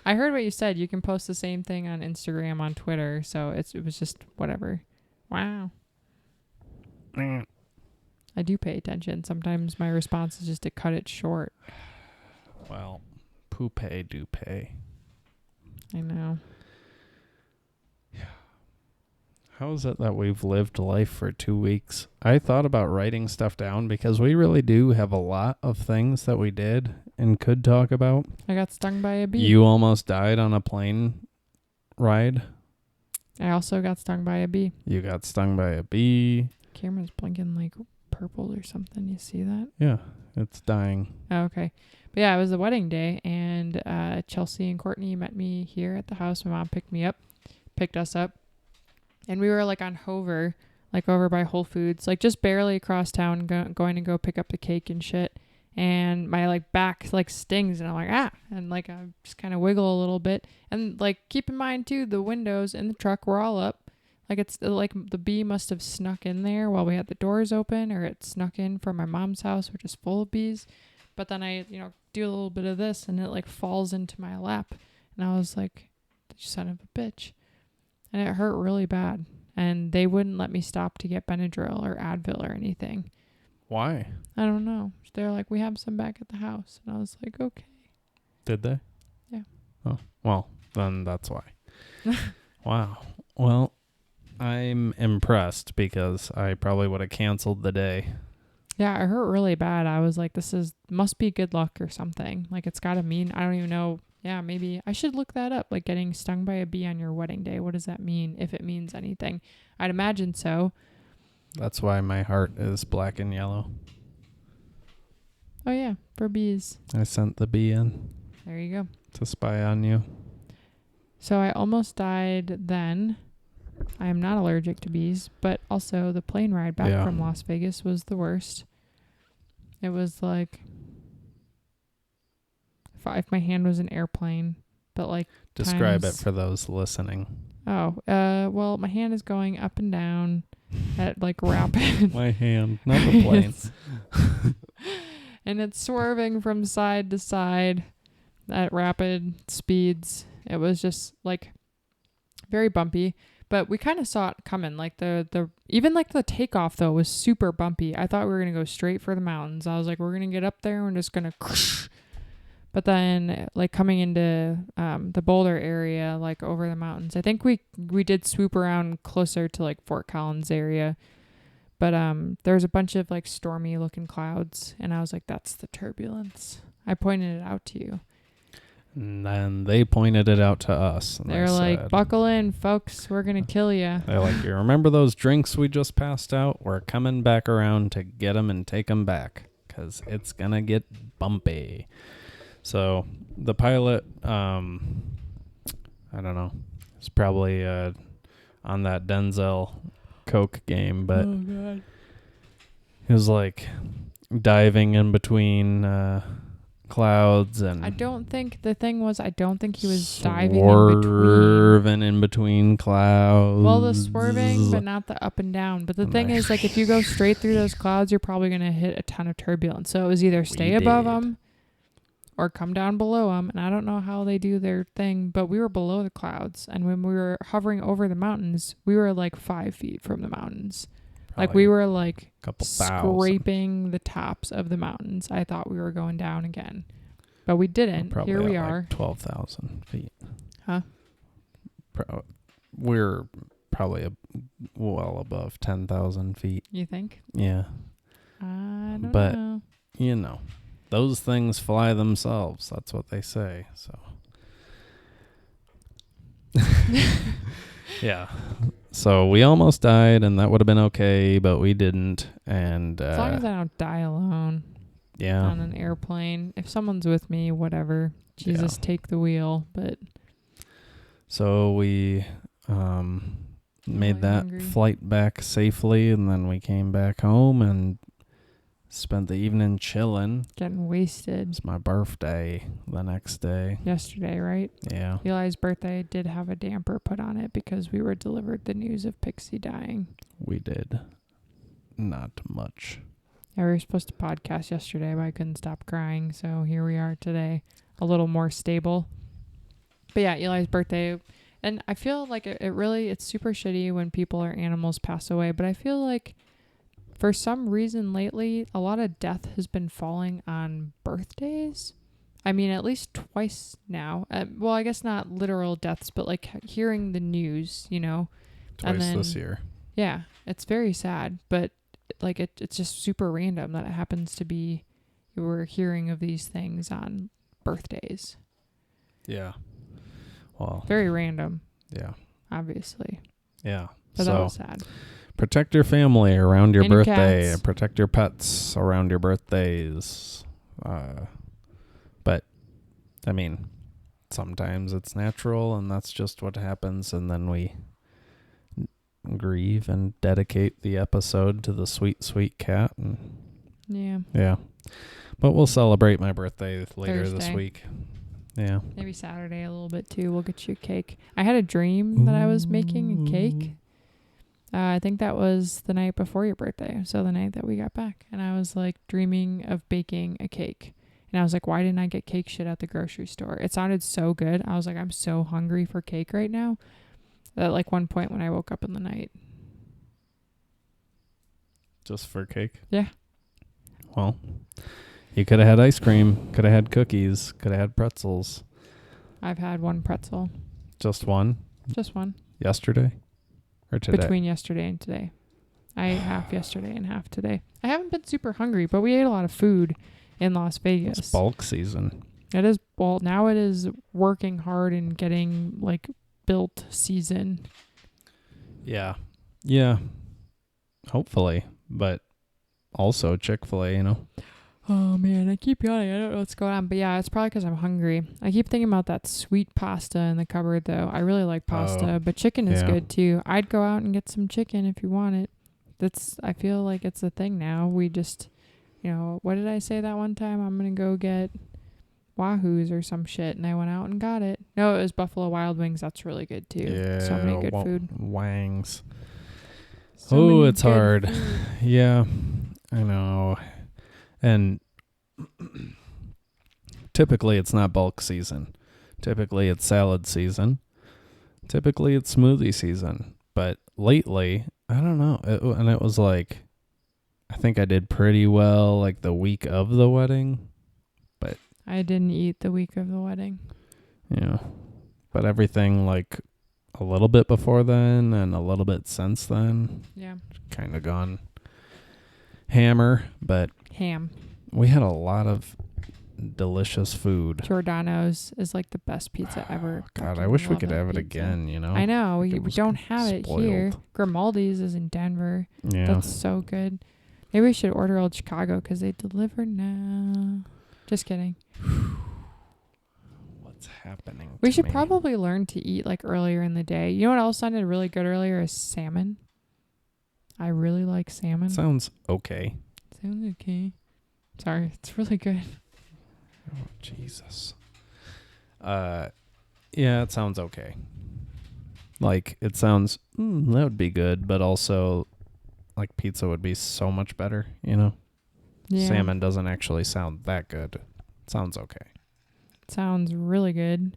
S2: I heard what you said. You can post the same thing on Instagram, on Twitter. So it was just whatever. Wow. I do pay attention. Sometimes my response is just to cut it short.
S1: Well, Poupée Dupé.
S2: I know.
S1: How is it that we've lived life for 2 weeks? I thought about writing stuff down because we really do have a lot of things that we did and could talk about.
S2: I got stung by a bee.
S1: You almost died on a plane ride.
S2: I also got stung by a bee.
S1: You got stung by a bee.
S2: Camera's blinking like purple or something. You see that?
S1: Yeah, it's dying.
S2: Oh, okay. But yeah, it was the wedding day, and Chelsea and Courtney met me here at the house. My mom picked us up. And we were like on Hover, like over by Whole Foods, like just barely across town, going to go pick up the cake and shit. And my like back like stings, and I'm like, ah, and like I just kind of wiggle a little bit. And like keep in mind too, the windows in the truck were all up. Like it's like the bee must have snuck in there while we had the doors open, or it snuck in from my mom's house, which is full of bees. But then I, do a little bit of this, and it like falls into my lap, and I was like, you son of a bitch. And it hurt really bad. And they wouldn't let me stop to get Benadryl or Advil or anything.
S1: Why?
S2: I don't know. They're like, we have some back at the house. And I was like, okay.
S1: Did they?
S2: Yeah.
S1: Oh, well, then that's why. Wow. Well, I'm impressed because I probably would have canceled the day.
S2: Yeah, it hurt really bad. I was like, must be good luck or something. Like, it's got to mean, I don't even know. Yeah, maybe I should look that up. Like getting stung by a bee on your wedding day. What does that mean? If it means anything. I'd imagine so.
S1: That's why my heart is black and yellow.
S2: Oh, yeah. For bees.
S1: I sent the bee in.
S2: There you go.
S1: To spy on you.
S2: So I almost died then. I am not allergic to bees, but also the plane ride back from Las Vegas was the worst. It was like... if my hand was an airplane, but like
S1: describe it for those listening.
S2: Well, my hand is going up and down at like rapid.
S1: My hand, not the plane.
S2: And it's swerving from side to side at rapid speeds. It was just like very bumpy, but we kind of saw it coming. Like the even like the takeoff though was super bumpy. I thought we were gonna go straight for the mountains. I was like, we're gonna get up there and we're just gonna. But then, like, coming into the Boulder area, like, over the mountains, I think we did swoop around closer to, like, Fort Collins area. But there was a bunch of, like, stormy-looking clouds, and I was like, that's the turbulence. I pointed it out to you.
S1: And then they pointed it out to us. And
S2: They're like, buckle in, folks. We're going to kill you.
S1: They're like, you remember those drinks we just passed out? We're coming back around to get them and take them back, because it's going to get bumpy. So the pilot, I don't know, it's probably on that Denzel Coke game, but he was like diving in between clouds, and
S2: I don't think he was
S1: diving in between clouds.
S2: Well, the swerving, but not the up and down. But the thing is, like, if you go straight through those clouds, you're probably going to hit a ton of turbulence. So it was either stay above them or come down below them, and I don't know how they do their thing, but we were below the clouds, and when we were hovering over the mountains, we were like 5 feet from the mountains. Probably like we were like scraping the tops of the mountains. I thought we were going down again, but we didn't. Here we are.
S1: Like 12,000 feet.
S2: Huh?
S1: We're probably well above 10,000 feet.
S2: You think?
S1: Yeah.
S2: I don't know.
S1: But, those things fly themselves. That's what they say. So, yeah. So we almost died, and that would have been okay, but we didn't. And
S2: as long as I don't die alone, on an airplane. If someone's with me, whatever. Jesus, take the wheel. But
S1: so we made that flight back safely, and then we came back home and spent the evening chilling.
S2: Getting wasted.
S1: It's my birthday the next day.
S2: Yesterday, right?
S1: Yeah.
S2: Eli's birthday did have a damper put on it because we were delivered the news of Pixie dying.
S1: We did. Not much.
S2: Yeah, we were supposed to podcast yesterday, but I couldn't stop crying. So here we are today, a little more stable. But yeah, Eli's birthday. And I feel like it's super shitty when people or animals pass away. But I feel like for some reason lately, a lot of death has been falling on birthdays. I mean, at least twice now. Well, I guess not literal deaths, but like hearing the news, you know. And
S1: Twice
S2: then,
S1: this year.
S2: Yeah, it's very sad, but like it's just super random that it happens to be we're hearing of these things on birthdays.
S1: Yeah. Well.
S2: Very random.
S1: Yeah.
S2: Obviously.
S1: Yeah.
S2: But that was sad.
S1: Protect your family around your
S2: And your
S1: birthday.
S2: cats.
S1: Protect your pets around your birthdays. But, I mean, sometimes it's natural and that's just what happens. And then we grieve and dedicate the episode to the sweet, sweet cat. And yeah. But we'll celebrate my birthday later this
S2: Thursday.
S1: week. Yeah.
S2: Maybe Saturday a little bit too. We'll get you a cake. I had a dream that I was making a cake. I think that was the night before your birthday. So the night that we got back. And I was like dreaming of baking a cake. And I was like, why didn't I get cake shit at the grocery store? It sounded so good. I was like, I'm so hungry for cake right now. At like one point when I woke up in the night.
S1: Just for cake?
S2: Yeah.
S1: Well, you could have had ice cream. Could have had cookies. Could have had pretzels.
S2: I've had one pretzel.
S1: Just one?
S2: Just one.
S1: Yesterday? Or today?
S2: Between yesterday and today. I ate half yesterday and half today. I haven't been super hungry, but we ate a lot of food in Las Vegas.
S1: It's bulk season.
S2: It is, well, now it is working hard and getting like built season.
S1: Yeah. Yeah. Hopefully. But also Chick-fil-A, you know?
S2: Oh man, I keep yawning. I don't know what's going on. But yeah, it's probably because I'm hungry. I keep thinking about that sweet pasta in the cupboard though. I really like pasta, but chicken is good too. I'd go out and get some chicken if you want it. I feel like it's a thing now. We just, you know, what did I say that one time? I'm going to go get Wahoo's or some shit. And I went out and got it. No, it was Buffalo Wild Wings. That's really good too.
S1: Yeah.
S2: So many good food.
S1: Wangs.
S2: So
S1: it's hard.
S2: Food.
S1: Yeah, I know. And typically it's not bulk season. Typically it's salad season. Typically it's smoothie season. But lately, I don't know. It was like, I think I did pretty well like the week of the wedding. But
S2: I didn't eat the week of the wedding.
S1: Yeah. But everything like a little bit before then and a little bit since then.
S2: Yeah.
S1: Kind of gone hammer, but
S2: ham.
S1: We had a lot of delicious food.
S2: Giordano's is like the best pizza ever.
S1: God, I wish we could have it again, you know?
S2: I know. We don't have it here. Grimaldi's is in Denver.
S1: Yeah.
S2: That's so good. Maybe we should order Old Chicago because they deliver now. Just kidding.
S1: What's happening?
S2: We should probably learn to eat like earlier in the day. You know what else sounded really good earlier is salmon. I really like salmon.
S1: Sounds okay.
S2: Sounds okay. Sorry, it's really good.
S1: Oh, Jesus. Yeah, it sounds okay. Like, it sounds, that would be good, but also, like, pizza would be so much better, you know?
S2: Yeah.
S1: Salmon doesn't actually sound that good. It sounds okay.
S2: It sounds really good,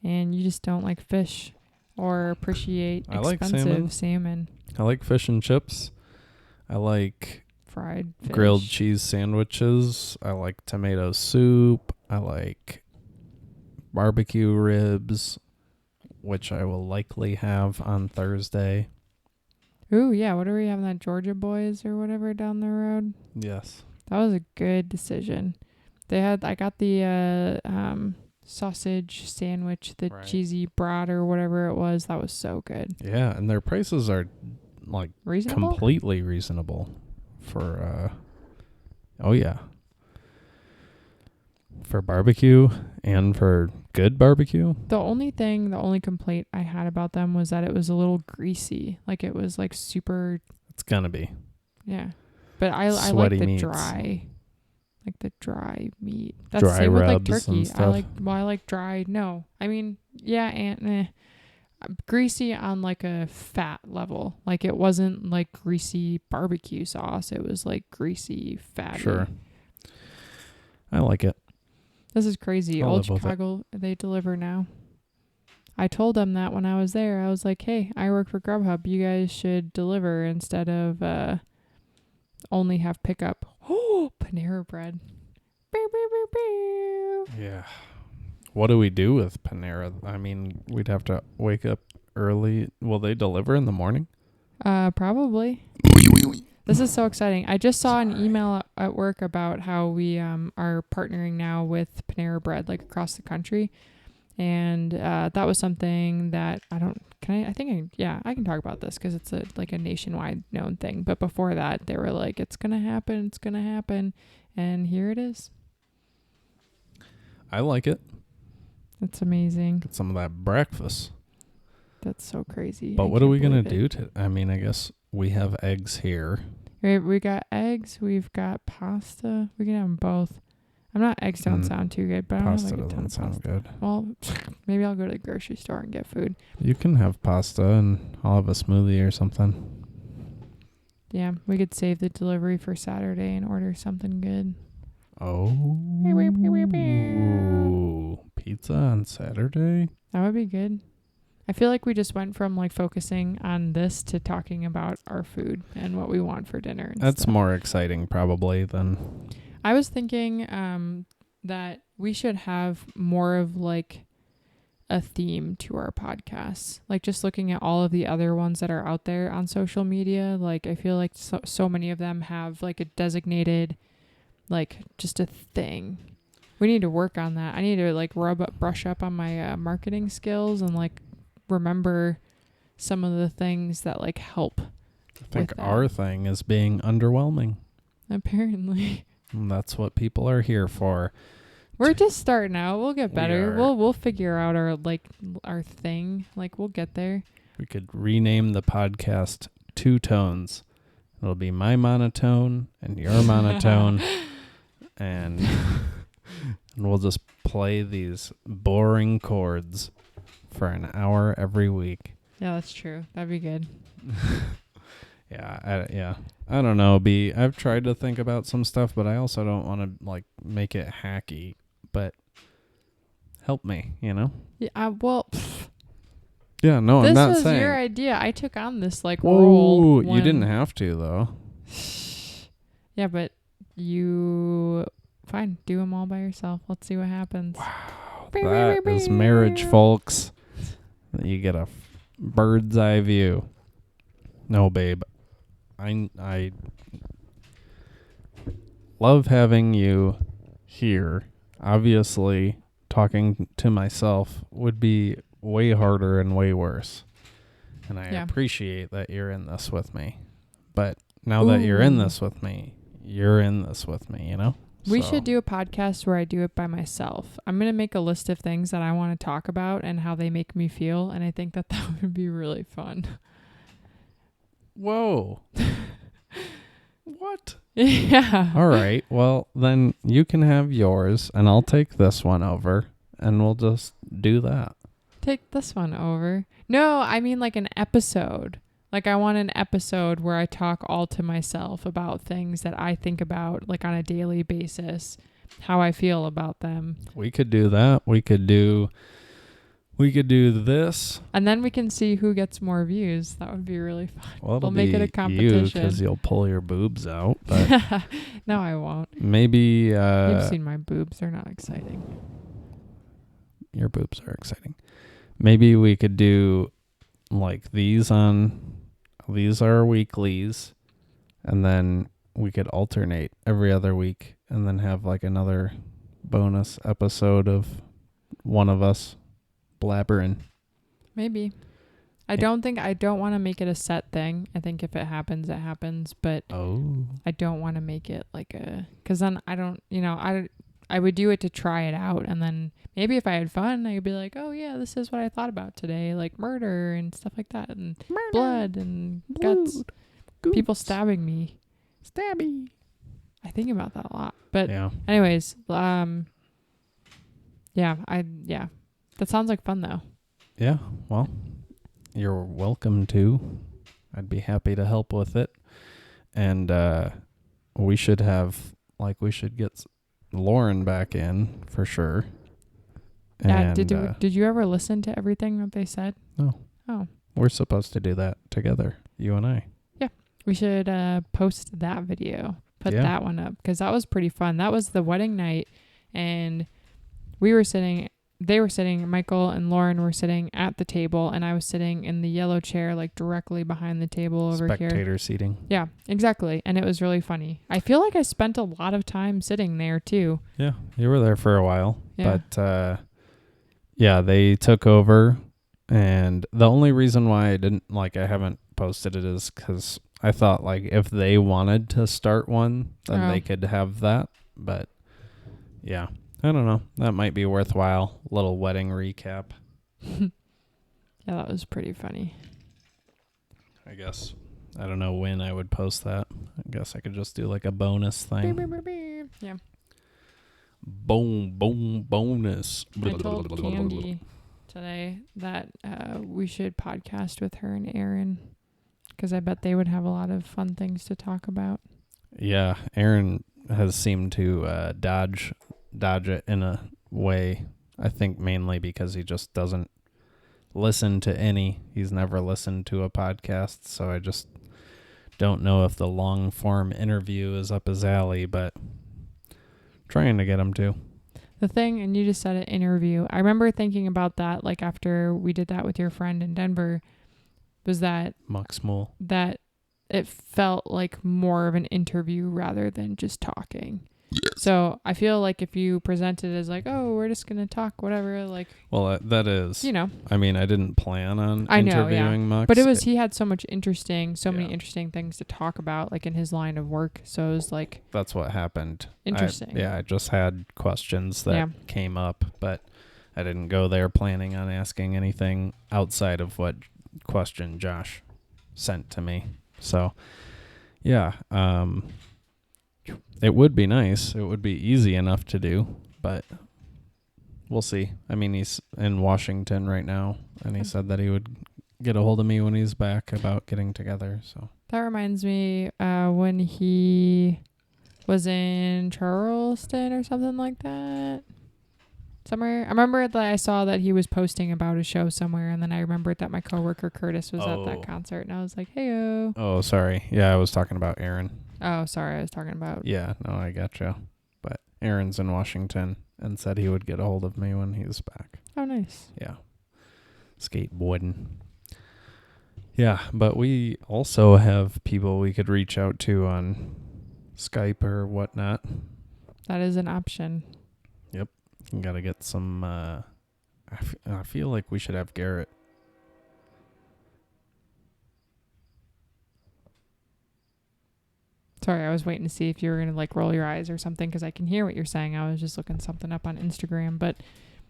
S2: and you just don't like fish or appreciate expensive salmon.
S1: I like fish and chips. I like
S2: fried fish.
S1: Grilled cheese sandwiches. I like tomato soup. I like barbecue ribs, which I will likely have on Thursday.
S2: Ooh, yeah. What are we having? That Georgia Boys or whatever down the road?
S1: Yes.
S2: That was a good decision. I got the sausage sandwich, the cheesy brat or whatever it was. That was so good.
S1: Yeah, and their prices are like
S2: reasonable?
S1: Completely reasonable for for barbecue and for good barbecue.
S2: The only complaint I had about them was that it was a little greasy. Like it was like super.
S1: It's gonna be.
S2: Yeah, but I like the dry. Like the dry meat. That's
S1: dry
S2: the same with like
S1: rubs
S2: turkey.
S1: And stuff.
S2: I like dry. No, I mean, yeah, and greasy on like a fat level. Like it wasn't like greasy barbecue sauce. It was like greasy fatty.
S1: Sure. I like it.
S2: This is crazy. Old Chicago, they deliver now. I told them that when I was there. I was like, hey, I work for Grubhub. You guys should deliver instead of, only have pickup. Oh, Panera bread.
S1: Yeah. What do we do with Panera? I mean, we'd have to wake up early. Will they deliver in the morning?
S2: Probably. This is so exciting. I just saw an email at work about how we are partnering now with Panera Bread, like across the country. And that was something that I can talk about this because it's a nationwide known thing. But before that, they were like, it's going to happen. And here it is.
S1: I like it.
S2: That's amazing.
S1: Get some of that breakfast.
S2: That's so crazy.
S1: But what are we going to do? I mean, I guess we have eggs here.
S2: We got eggs. We've got pasta. We can have them both. Eggs don't sound too good, but
S1: pasta
S2: I don't have
S1: doesn't sound good.
S2: Well, maybe I'll go to the grocery store and get food.
S1: You can have pasta and I'll have a smoothie or something.
S2: Yeah, we could save the delivery for Saturday and order something good.
S1: Oh, pizza on Saturday?
S2: That would be good. I feel like we just went from focusing on this to talking about our food and what we want for dinner.
S1: That's more exciting probably than...
S2: I was thinking that we should have more of a theme to our podcasts. Just looking at all of the other ones that are out there on social media, I feel like so many of them have a designated just a thing. We need to work on that. I need to brush up on my marketing skills and remember some of the things that help.
S1: I think our thing is being underwhelming.
S2: Apparently.
S1: And that's what people are here for.
S2: We're just starting out. We'll get better. We'll figure out our thing. We'll get there.
S1: We could rename the podcast Two Tones. It'll be my monotone and your monotone. And we'll just play these boring chords for an hour every week.
S2: Yeah, that's true. That'd be good.
S1: Yeah. I don't know, I've tried to think about some stuff, but I also don't want to make it hacky. But help me,
S2: Yeah.
S1: Yeah. No, I'm not saying. This
S2: was your idea. I took on this
S1: Whoa,
S2: role.
S1: You didn't have to though.
S2: Yeah, but you fine. Do them all by yourself. Let's see what happens.
S1: Wow, that is marriage, folks. You get a bird's eye view. No, babe. I love having you here. Obviously, talking to myself would be way harder and way worse. And I appreciate that you're in this with me. But now that you're in this with me, you're in this with me,
S2: We should do a podcast where I do it by myself. I'm going to make a list of things that I want to talk about and how they make me feel. And I think that would be really fun.
S1: Whoa. What?
S2: Yeah.
S1: All right. Well, then you can have yours and I'll take this one over and we'll just do that.
S2: Take this one over. No, I mean an episode. I want an episode where I talk all to myself about things that I think about on a daily basis, how I feel about them. We
S1: could do that. We could do this.
S2: And then we can see who gets more views. That would be really fun.
S1: Well,
S2: we'll make it a competition.
S1: Because you'll pull your boobs out. But
S2: no, I won't.
S1: Maybe...
S2: You've seen my boobs. They're not exciting.
S1: Your boobs are exciting. Maybe we could do these are weeklies. And then we could alternate every other week. And then have another bonus episode of one of us blabbering.
S2: Maybe. I don't want to make it a set thing. I think if it happens, it happens. But I don't want to make it because then I don't, I would do it to try it out. And then maybe if I had fun, I could be like, oh yeah, this is what I thought about today. Murder and stuff like that. And blood and guts. People stabbing me.
S1: Stabby.
S2: I think about that a lot. But anyways, that sounds like fun, though.
S1: Yeah, well, you're welcome to. I'd be happy to help with it. And we should get Lauren back in for sure.
S2: Yeah, and, did you ever listen to everything that they said?
S1: No.
S2: Oh.
S1: We're supposed to do that together, you and I.
S2: Yeah, we should post that video. Put that one up because that was pretty fun. That was the wedding night. and Michael and Lauren were sitting at the table, and I was sitting in the yellow chair, like directly behind the table over here.
S1: Spectator seating.
S2: Yeah, exactly. And it was really funny. I feel like I spent a lot of time sitting there too.
S1: Yeah, you were there for a while.
S2: Yeah.
S1: But yeah, they took over, and the only reason why I haven't posted it is because I thought like if they wanted to start one, then they could have that. But yeah, I don't know. That might be worthwhile. Little wedding recap.
S2: Yeah, that was pretty funny.
S1: I guess. I don't know when I would post that. I guess I could just do like a bonus thing.
S2: Yeah.
S1: Boom, bonus.
S2: I told Candy today that we should podcast with her and Aaron, because I bet they would have a lot of fun things to talk about.
S1: Yeah, Aaron has seemed to dodge it in a way. I think mainly because he just doesn't listen to any. He's never listened to a podcast, so I just don't know if the long form interview is up his alley, but trying to get him to.
S2: The thing, and you just said an interview, I remember thinking about that, like after we did that with your friend in Denver, was that
S1: Muxmule.
S2: that it felt like more of an interview rather than just talking. Yes. So I feel like if you present it as like, oh, we're just going to talk, whatever, like.
S1: Well, that is.
S2: You know.
S1: I mean, I didn't plan on interviewing Mux.
S2: But he had so many interesting things to talk about, like in his line of work. So it was like.
S1: That's what happened.
S2: Interesting.
S1: I just had questions that came up, but I didn't go there planning on asking anything outside of what question Josh sent to me. So, yeah. It would be nice. It would be easy enough to do, but we'll see. I mean, he's in Washington right now, and he said that he would get a hold of me when he's back about getting together. So
S2: that reminds me when he was in Charleston or something like that. Somewhere. I remember that I saw that he was posting about a show somewhere, and then I remembered that my coworker Curtis was at that concert, and I was like, hey-o.
S1: Oh, sorry. Yeah, I was talking about Aaron.
S2: Oh, sorry. I was talking about...
S1: Yeah, no, I gotcha. But Aaron's in Washington and said he would get a hold of me when he's back.
S2: Oh, nice.
S1: Yeah. Skateboarding. Yeah, but we also have people we could reach out to on Skype or whatnot.
S2: That is an option.
S1: Yep. You got to get some... I feel like we should have Garrett.
S2: Sorry, I was waiting to see if you were going to like roll your eyes or something, because I can hear what you're saying. I was just looking something up on Instagram. But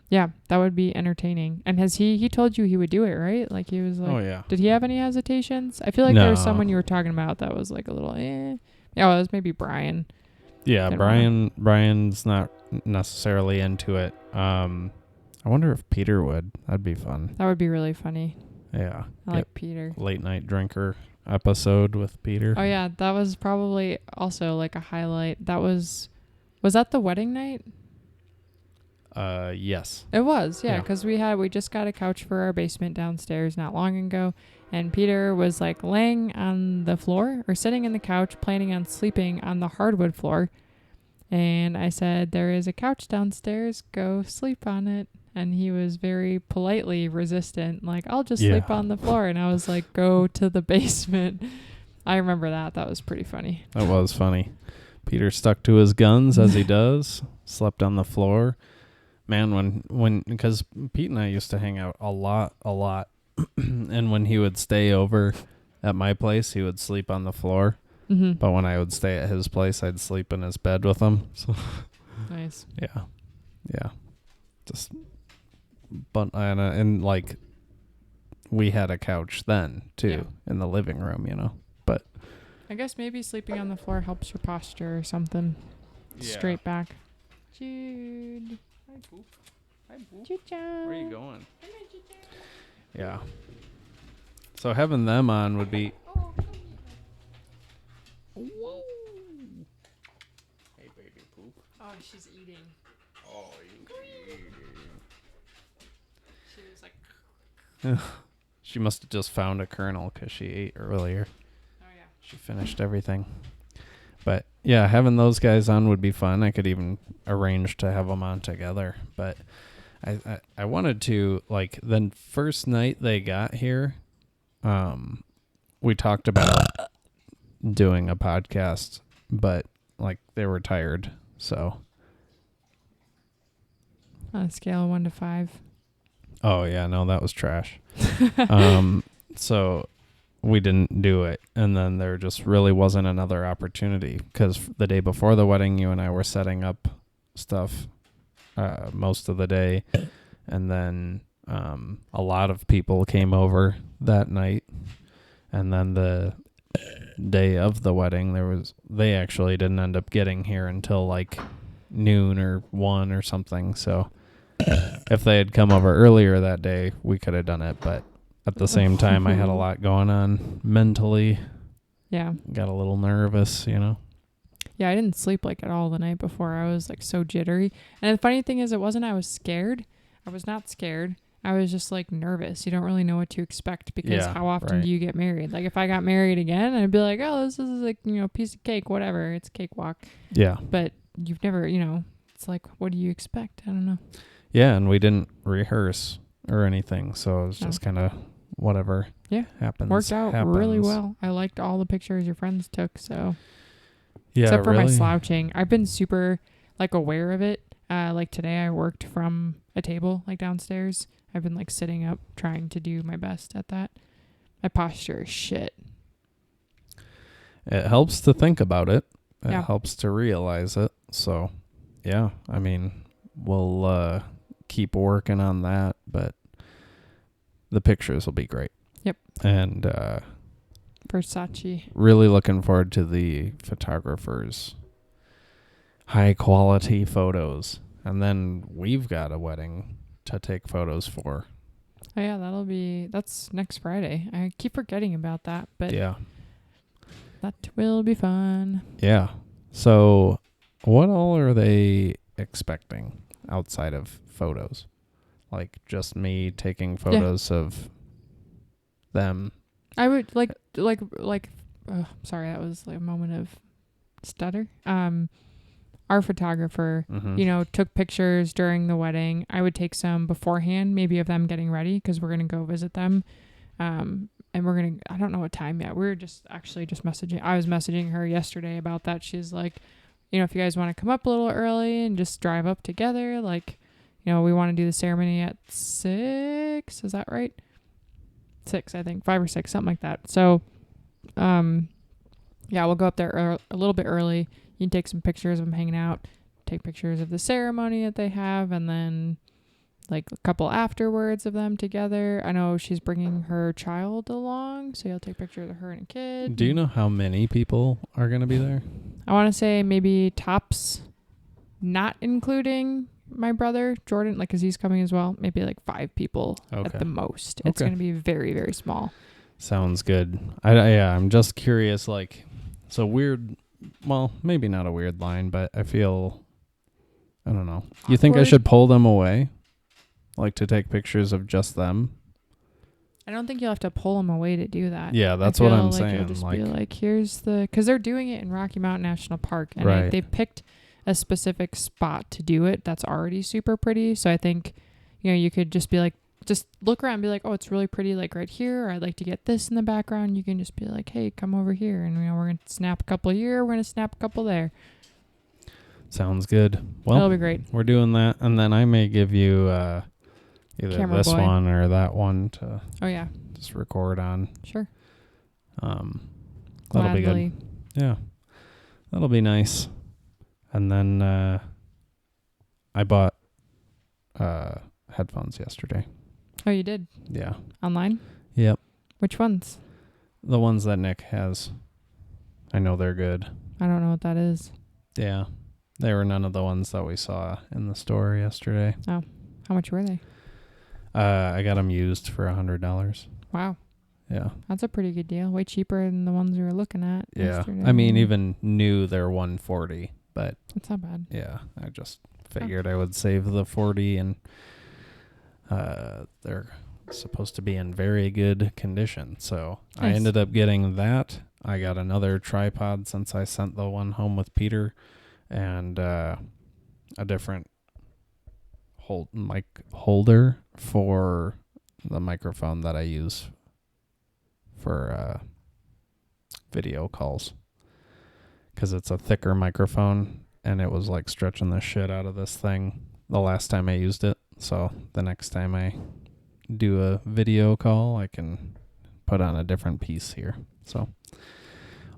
S2: yeah, that would be entertaining. And has he told you he would do it, right? Like he was like,
S1: oh, yeah.
S2: Did he have any hesitations? I feel like there was someone you were talking about that was like a little, Yeah, well, it was maybe Brian.
S1: Yeah, Brian's not necessarily into it. I wonder if Peter would. That'd be fun.
S2: That would be really funny.
S1: Yeah.
S2: I like Peter.
S1: Late night drinker episode with Peter.
S2: Oh yeah, that was probably also like a highlight. Was that the wedding night?
S1: Yes.
S2: It was, yeah, because we just got a couch for our basement downstairs not long ago, and Peter was like laying on the floor or sitting in the couch planning on sleeping on the hardwood floor, and I said, there is a couch downstairs, go sleep on it. And he was very politely resistant, like, I'll just sleep on the floor. And I was like, go to the basement. I remember that. That was pretty funny.
S1: That was funny. Peter stuck to his guns as he does, slept on the floor. Man, because Pete and I used to hang out a lot. And when he would stay over at my place, he would sleep on the floor. Mm-hmm. But when I would stay at his place, I'd sleep in his bed with him. So
S2: nice.
S1: Yeah. Just... But and like we had a couch then too in the living room, but
S2: I guess maybe sleeping on the floor helps your posture or something. Straight back. Jude. Hi, Poop. Where
S1: are you going? Yeah. So having them on would be. Whoa. Hey, baby Poop.
S2: Oh, she's eating.
S1: Oh, she must have just found a kernel because she ate earlier.
S2: Oh, yeah.
S1: She finished everything. But yeah, having those guys on would be fun. I could even arrange to have them on together. But I wanted to, like, the first night they got here, we talked about doing a podcast, but, like, they were tired, so.
S2: On a scale of 1 to 5.
S1: Oh, yeah, no, that was trash. So we didn't do it. And then there just really wasn't another opportunity because the day before the wedding, you and I were setting up stuff most of the day. And then a lot of people came over that night. And then the day of the wedding, they actually didn't end up getting here until like noon or 1 or something. So if they had come over earlier that day, we could have done it. But at the same time, I had a lot going on mentally.
S2: Yeah.
S1: Got a little nervous, you know?
S2: Yeah, I didn't sleep like at all the night before. I was like so jittery. And the funny thing is, it wasn't I was scared. I was not scared. I was just like nervous. You don't really know what to expect because how often do you get married? Like if I got married again, I'd be like, oh, this is like, a piece of cake, whatever. It's a cakewalk.
S1: Yeah.
S2: But you've never, it's like, what do you expect? I don't know.
S1: Yeah, and we didn't rehearse or anything, so it was just kind of whatever happens.
S2: Worked out really well. I liked all the pictures your friends took, so.
S1: Yeah,
S2: except for my slouching. I've been super, like, aware of it. Like, today I worked from a table, like, downstairs. I've been, like, sitting up trying to do my best at that. My posture is shit.
S1: It helps to think about it. It
S2: Yeah.
S1: helps to realize it. So, yeah, I mean, we'll keep working on that, but the pictures will be great.
S2: Yep.
S1: And
S2: Versace.
S1: really looking forward to the photographers' high quality photos. And then we've got a wedding to take photos for.
S2: Oh, yeah, that's next Friday. I keep forgetting about that, but
S1: yeah,
S2: that will be fun.
S1: Yeah. So what all are they expecting outside of photos? Like just me taking photos of them?
S2: I would like sorry, that was like a moment of stutter. Our photographer, took pictures during the wedding. I would take some beforehand, maybe of them getting ready because we're going to go visit them. And I don't know what time yet. We're just messaging. I was messaging her yesterday about that. She's like, if you guys want to come up a little early and just drive up together, like, we want to do the ceremony at 6. Is that right? 6, I think. 5 or 6, something like that. So, we'll go up there a little bit early. You can take some pictures of them hanging out, take pictures of the ceremony that they have, and then like a couple afterwards of them together. I know she's bringing her child along, so you'll take pictures of her and a kid.
S1: Do you know how many people are going to be there?
S2: I want to say maybe tops, not including my brother Jordan, like, because he's coming as well, maybe like 5 people at the most. It's going to be very, very small.
S1: Sounds good. I'm just curious, like, so weird. Well, maybe not a weird line, but I feel, I don't know. You think I should pull them away? Like to take pictures of just them?
S2: I don't think you'll have to pull them away to do that.
S1: Yeah, that's what I'm
S2: like
S1: saying.
S2: You'll just be like, here's because they're doing it in Rocky Mountain National Park. And they picked a specific spot to do it that's already super pretty. So I think, you could just be like, just look around and be like, oh, it's really pretty, like right here. Or I'd like to get this in the background. You can just be like, hey, come over here. And, we're going to snap a couple here. We're going to snap a couple there.
S1: Sounds good. Well,
S2: that'll be great.
S1: We're doing that. And then I may give you either
S2: Camera
S1: this
S2: boy.
S1: one or that one to
S2: just
S1: record on.
S2: Sure.
S1: That'll be good. Yeah. That'll be nice. And then I bought headphones yesterday.
S2: Oh, you did?
S1: Yeah.
S2: Online?
S1: Yep.
S2: Which ones?
S1: The ones that Nick has. I know they're good.
S2: I don't know what that is.
S1: Yeah. They were none of the ones that we saw in the store yesterday.
S2: Oh. How much were they?
S1: I got them used for $100.
S2: Wow.
S1: Yeah.
S2: That's a pretty good deal. Way cheaper than the ones we were looking at yesterday.
S1: I mean, even new, they're $140, but
S2: that's not bad.
S1: Yeah. I just figured I would save the $40 and they're supposed to be in very good condition. So I
S2: Nice.
S1: ended up getting that. I got another tripod since I sent the one home with Peter, and a different mic holder for the microphone that I use for video calls, because it's a thicker microphone, and it was like stretching the shit out of this thing the last time I used it. So the next time I do a video call, I can put on a different piece here. So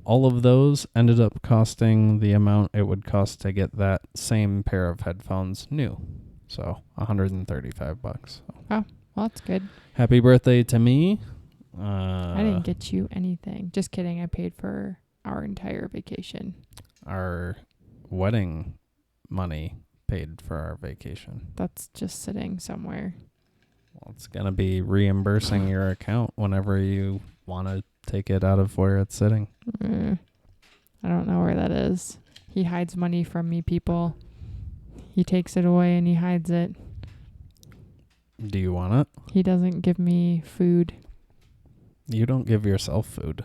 S1: all of those ended up costing the amount it would cost to get that same pair of headphones new. So $135.
S2: Well, that's good.
S1: Happy birthday to me.
S2: I didn't get you anything. Just kidding. I paid for our entire vacation.
S1: Our wedding money paid for our vacation.
S2: That's just sitting somewhere.
S1: Well, it's going to be reimbursing your account whenever you want to take it out of where it's sitting.
S2: I don't know where that is. He hides money from me, people. He takes it away and he hides it.
S1: Do you want it?
S2: He doesn't give me food.
S1: You don't give yourself food.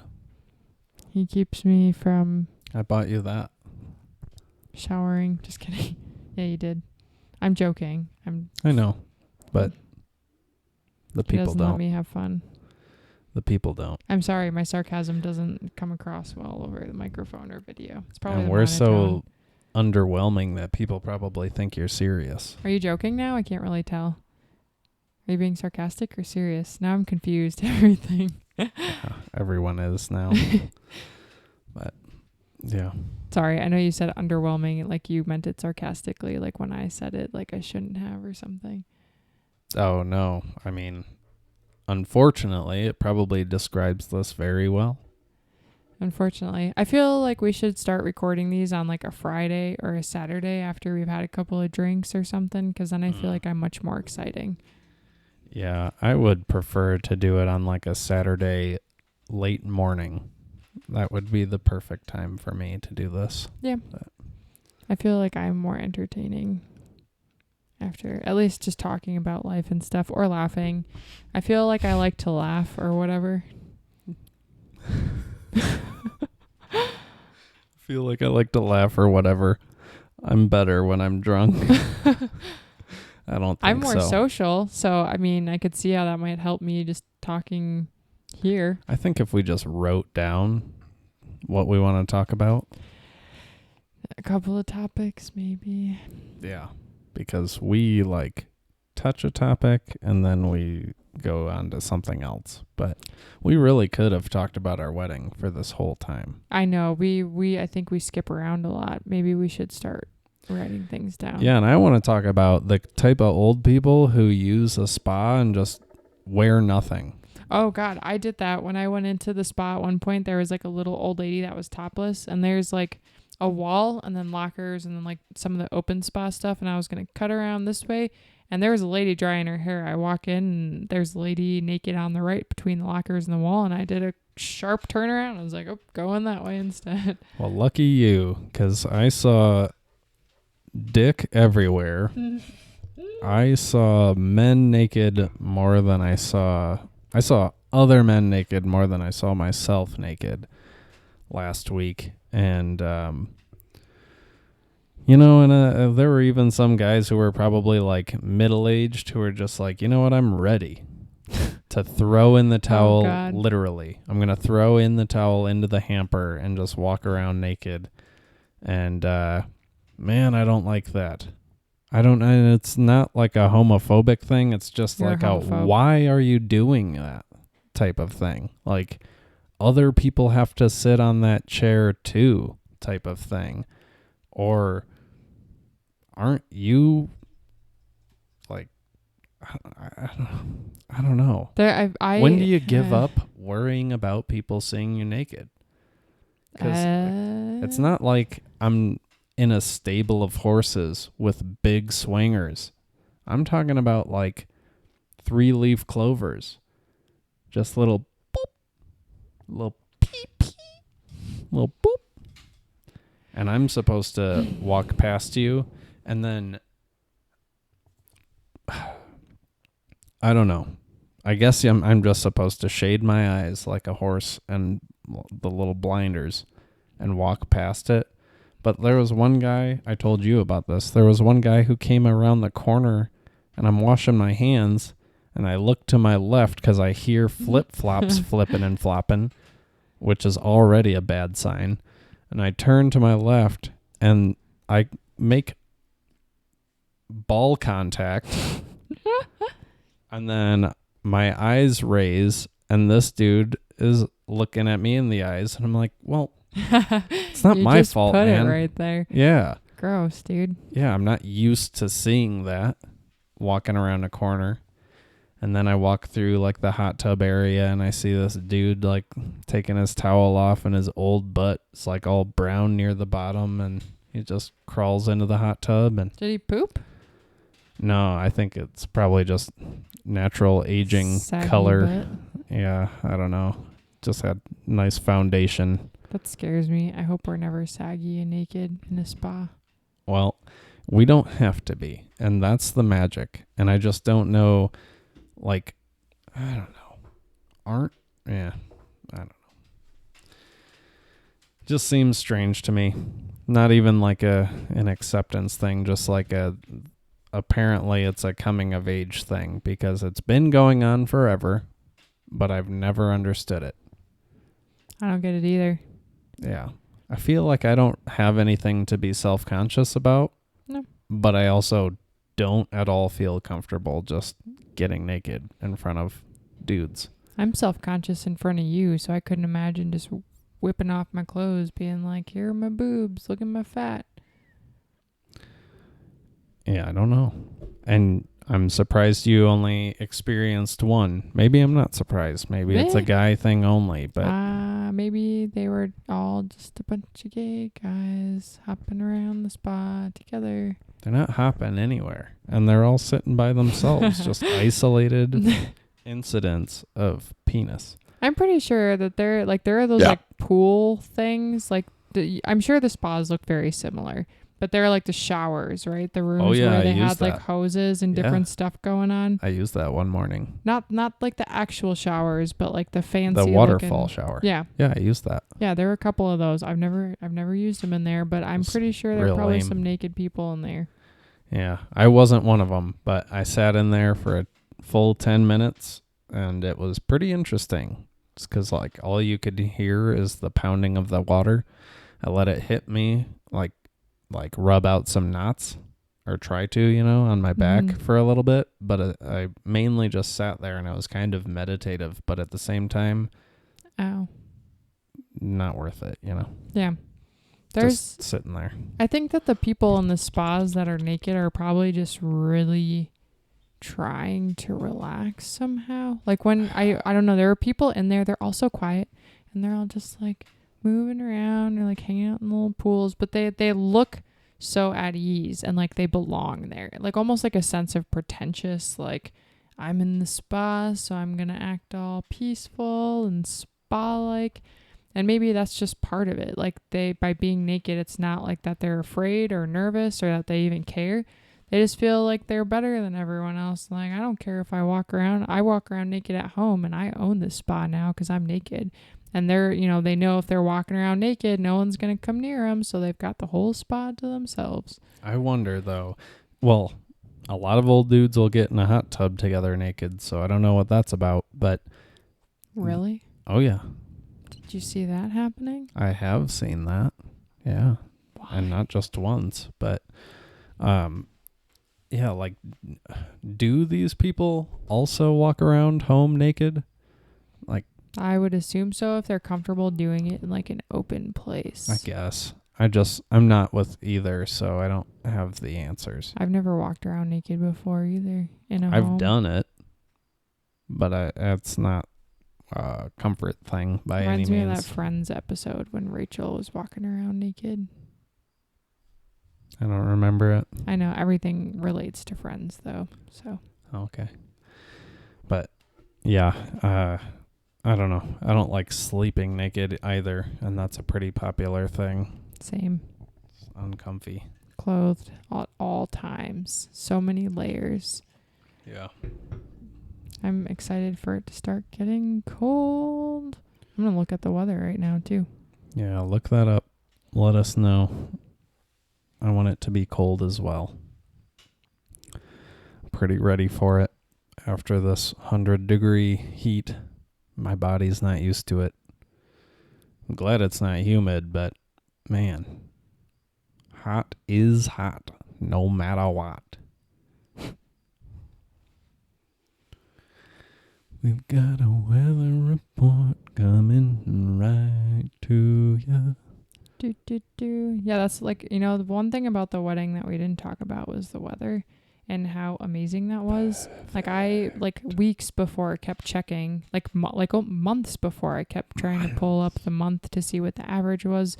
S2: He keeps me from
S1: I bought you that.
S2: showering. Just kidding. Yeah, you did. I'm joking.
S1: I know, but the
S2: He
S1: people
S2: doesn't let
S1: don't.
S2: me have fun.
S1: The people don't.
S2: I'm sorry, my sarcasm doesn't come across well over the microphone or video. It's probably
S1: And
S2: the
S1: we're
S2: monotone.
S1: so underwhelming that people probably think you're serious.
S2: Are you joking now? I can't really tell. Are you being sarcastic or serious? Now I'm confused. Everything.
S1: Everyone is now. But yeah.
S2: Sorry, I know you said underwhelming, like you meant it sarcastically, like when I said it, like I shouldn't have or something.
S1: Oh no. I mean, unfortunately, it probably describes this very well.
S2: Unfortunately. I feel like we should start recording these on like a Friday or a Saturday after we've had a couple of drinks or something, because then I feel like I'm much more exciting.
S1: Yeah, I would prefer to do it on like a Saturday late morning. That would be the perfect time for me to do this.
S2: Yeah.
S1: But
S2: I feel like I'm more entertaining after at least just talking about life and stuff or laughing. I feel like I like to laugh or whatever.
S1: I feel like I like to laugh or whatever. I'm better when I'm drunk. I don't think
S2: I'm more
S1: so.
S2: social, so I mean, I could see how that might help me just talking here.
S1: I think if we just wrote down what we want to talk about.
S2: A couple of topics, maybe.
S1: Yeah. Because we like touch a topic and then we go on to something else. But we really could have talked about our wedding for this whole time.
S2: I know I think we skip around a lot. Maybe we should start writing things down.
S1: Yeah, and I want to talk about the type of old people who use a spa and just wear nothing.
S2: Oh God, I did that when I went into the spa at one point. There was like a little old lady that was topless, and there's like a wall and then lockers and then like some of the open spa stuff, and I was gonna cut around this way, and there was a lady drying her hair. I walk in and there's a lady naked on the right between the lockers and the wall, and I did a sharp turnaround. I was like, oh, going that way instead.
S1: Well, lucky you, because I saw dick everywhere. I saw men naked more than I saw other men naked more than I saw myself naked last week. And, there were even some guys who were probably like middle-aged who were just like, you know what, I'm ready to throw in the towel.
S2: God.
S1: Literally. I'm going to throw in the towel into the hamper and just walk around naked. And, man, I don't like that. And it's not like a homophobic thing. It's just
S2: You're
S1: like
S2: a homophobe.
S1: why are you doing that type of thing? Like, other people have to sit on that chair too type of thing. Or aren't you like, I don't know. When do you give up worrying about people seeing you naked? Because it's not like I'm in a stable of horses with big swingers. I'm talking about like 3-leaf clovers. Just little boop, little peep, peep, little boop. And I'm supposed to walk past you and then I don't know. I guess I'm just supposed to shade my eyes like a horse and the little blinders and walk past it. But there was one guy, I told you about this. There was one guy who came around the corner, and I'm washing my hands, and I look to my left because I hear flip-flops flipping and flopping, which is already a bad sign. And I turn to my left, and I make ball contact, and then my eyes raise, and this dude is looking at me in the eyes, and I'm like, well, it's not my fault,
S2: man. You just put
S1: man.
S2: it right there.
S1: Yeah.
S2: Gross, dude.
S1: Yeah, I'm not used to seeing that walking around a corner. And then I walk through like the hot tub area and I see this dude like taking his towel off and his old butt is like all brown near the bottom and he just crawls into the hot tub. And
S2: did he poop?
S1: No, I think it's probably just natural aging
S2: Saggy
S1: color.
S2: butt.
S1: Yeah, I don't know. Just had nice foundation.
S2: That scares me. I hope we're never saggy and naked in a spa.
S1: Well, we don't have to be. And that's the magic. And I just don't know, like, I don't know. I don't know. Just seems strange to me. Not even like an acceptance thing, just like apparently it's a coming of age thing because it's been going on forever, but I've never understood it.
S2: I don't get it either.
S1: Yeah. I feel like I don't have anything to be self-conscious about.
S2: No.
S1: But I also don't at all feel comfortable just getting naked in front of dudes.
S2: I'm self-conscious in front of you, so I couldn't imagine just whipping off my clothes, being like, here are my boobs, look at my fat.
S1: Yeah, I don't know. And I'm surprised you only experienced one. Maybe I'm not surprised. Maybe it's a guy thing only, but
S2: maybe they were all just a bunch of gay guys hopping around the spa together.
S1: They're not hopping anywhere. And they're all sitting by themselves, just isolated incidents of penis.
S2: I'm pretty sure that there are those like pool things. Like I'm sure the spas look very similar. But they're like the showers, right? The rooms where they had like hoses and different stuff going on.
S1: I used that one morning.
S2: Not like the actual showers, but like the fancy
S1: the waterfall shower.
S2: Yeah.
S1: Yeah, I used that.
S2: Yeah, there were a couple of those. I've never used them in there, but I'm pretty sure there are probably some naked people in there.
S1: Yeah, I wasn't one of them, but I sat in there for a full 10 minutes and it was pretty interesting. Just because like all you could hear is the pounding of the water. I let it hit me like rub out some knots or try to, on my back for a little bit. But I mainly just sat there and I was kind of meditative, but at the same time, not worth it,
S2: Yeah. There's
S1: just sitting there.
S2: I think that the people in the spas that are naked are probably just really trying to relax somehow. Like when I don't know, there are people in there, they're all so quiet and they're all just like moving around or like hanging out in little pools, but they look so at ease and like they belong there, like almost like a sense of pretentious, like I'm in the spa, so I'm gonna act all peaceful and spa like. And maybe that's just part of it, like by being naked, it's not like that they're afraid or nervous or that they even care. They just feel like they're better than everyone else. Like, I don't care if I walk around naked at home and I own this spa now because I'm naked. And they're, they know if they're walking around naked, no one's going to come near them. So they've got the whole spa to themselves.
S1: I wonder, though. Well, a lot of old dudes will get in a hot tub together naked. So I don't know what that's about. But
S2: really?
S1: Oh, yeah.
S2: Did you see that happening?
S1: I have seen that. Yeah.
S2: Why?
S1: And not just once. But, yeah, like, do these people also walk around home naked? Like,
S2: I would assume so if they're comfortable doing it in like an open place.
S1: I guess. I'm not with either, so I don't have the answers.
S2: I've never walked around naked before either in a home.
S1: I've done it, but it's not a comfort thing by any means.
S2: Reminds me of that Friends episode when Rachel was walking around naked.
S1: I don't remember it.
S2: I know everything relates to Friends though, so.
S1: Okay. But yeah, I don't know. I don't like sleeping naked either, and that's a pretty popular thing.
S2: Same.
S1: It's uncomfy.
S2: Clothed at all times. So many layers.
S1: Yeah.
S2: I'm excited for it to start getting cold. I'm going to look at the weather right now, too.
S1: Yeah, look that up. Let us know. I want it to be cold as well. Pretty ready for it. After this 100-degree heat, my body's not used to it. I'm glad it's not humid, but man, hot is hot, no matter what. We've got a weather report coming right to you.
S2: Yeah, that's like, you know, the one thing about the wedding that we didn't talk about was the weather and how amazing that was. Like I, like weeks before kept checking, months before I kept trying to pull up the month to see what the average was.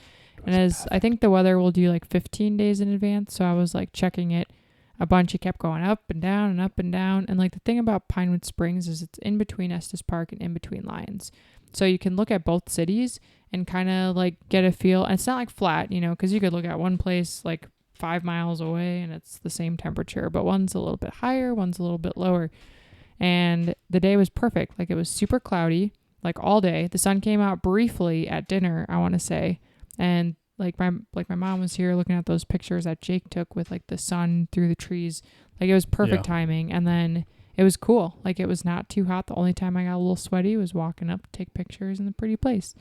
S2: And as I think the weather will do like 15 days in advance. So I was like checking it a bunch. It kept going up and down and up and down. And like the thing about Pinewood Springs is it's in between Estes Park and in between Lions. So you can look at both cities and kind of like get a feel. And it's not like flat, you know, because you could look at one place like 5 miles away and it's the same temperature, but one's a little bit higher, one's a little bit lower. And the day was perfect. Like it was super cloudy, like all day. The sun came out briefly at dinner, I want to say. And like my mom was here looking at those pictures that Jake took with like the sun through the trees. Like it was perfect timing. And then it was cool. Like it was not too hot. The only time I got a little sweaty was walking up to take pictures in the pretty place.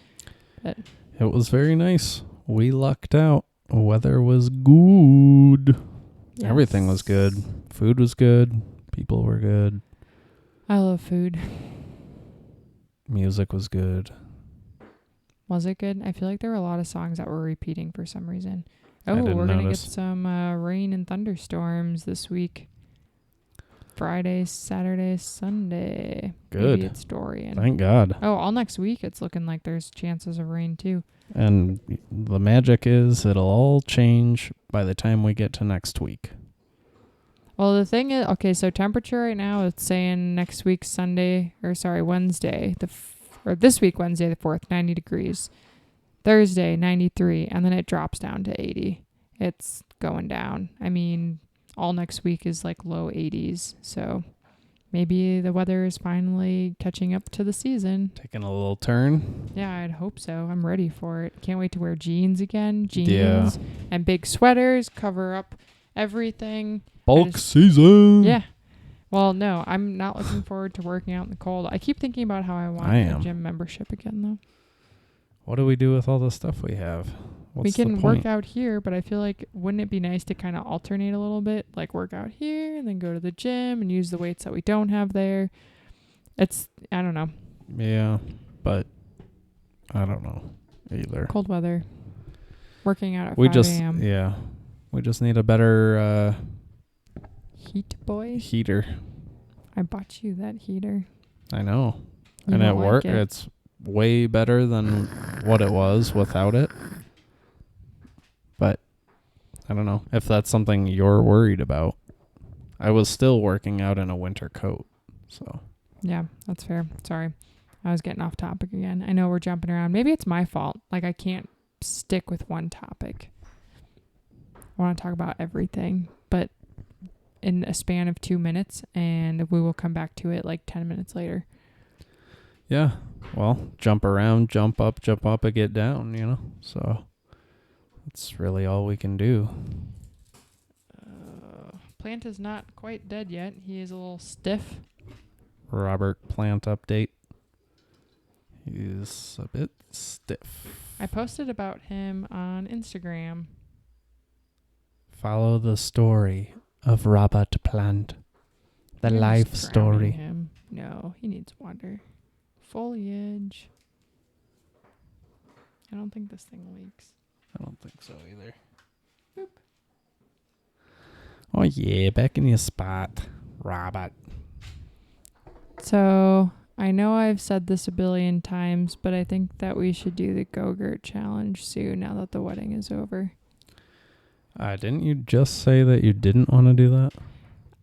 S2: But
S1: it was very nice. We lucked out. Weather was good. Yes. Everything was good. Food was good. People were good.
S2: I love food.
S1: Music was good.
S2: Was it good? I feel like there were a lot of songs that were repeating for some reason. Oh, we're going to get some rain and thunderstorms this week. Friday, Saturday, Sunday.
S1: Good.
S2: Maybe it's Dorian.
S1: Thank God.
S2: Oh, all next week it's looking like there's chances of rain too.
S1: And the magic is it'll all change by the time we get to next week.
S2: Well, the thing is, okay, so temperature right now, it's saying next week Wednesday, this week, Wednesday the 4th, 90 degrees. Thursday, 93, and then it drops down to 80. It's going down. I mean, all next week is like low 80s, so maybe the weather is finally catching up to the season.
S1: Taking a little turn.
S2: Yeah, I'd hope so. I'm ready for it. Can't wait to wear jeans again. Jeans and big sweaters, cover up everything.
S1: Bulk season.
S2: Yeah. Well, no, I'm not looking forward to working out in the cold. I keep thinking about how I want a gym membership again, though.
S1: What do we do with all the stuff we have?
S2: We can work out here, but I feel like wouldn't it be nice to kind of alternate a little bit? Like work out here and then go to the gym and use the weights that we don't have there. I don't know.
S1: Yeah, but I don't know either.
S2: Cold weather. Working out at 5 a.m.
S1: Yeah. We just need a better heater.
S2: I bought you that heater.
S1: I know. And at work, it's way better than what it was without it. But I don't know if that's something you're worried about. I was still working out in a winter coat, so.
S2: Yeah, that's fair. Sorry. I was getting off topic again. I know we're jumping around. Maybe it's my fault. Like I can't stick with one topic. I want to talk about everything, but in a span of 2 minutes, and we will come back to it like 10 minutes later.
S1: Yeah. Well, jump around, jump up, and get down, you know? So that's really all we can do.
S2: Plant is not quite dead yet. He is a little stiff.
S1: Robert Plant update. He's a bit stiff.
S2: I posted about him on Instagram.
S1: Follow the story of Robert Plant. The life story.
S2: Him. No, he needs water. Foliage. I don't think this thing leaks.
S1: I don't think so either. Boop. Oh yeah, back in your spot, Robert.
S2: So, I know I've said this a billion times, but I think that we should do the Go-Gurt challenge soon now that the wedding is over.
S1: Didn't you just say that you didn't want to do that?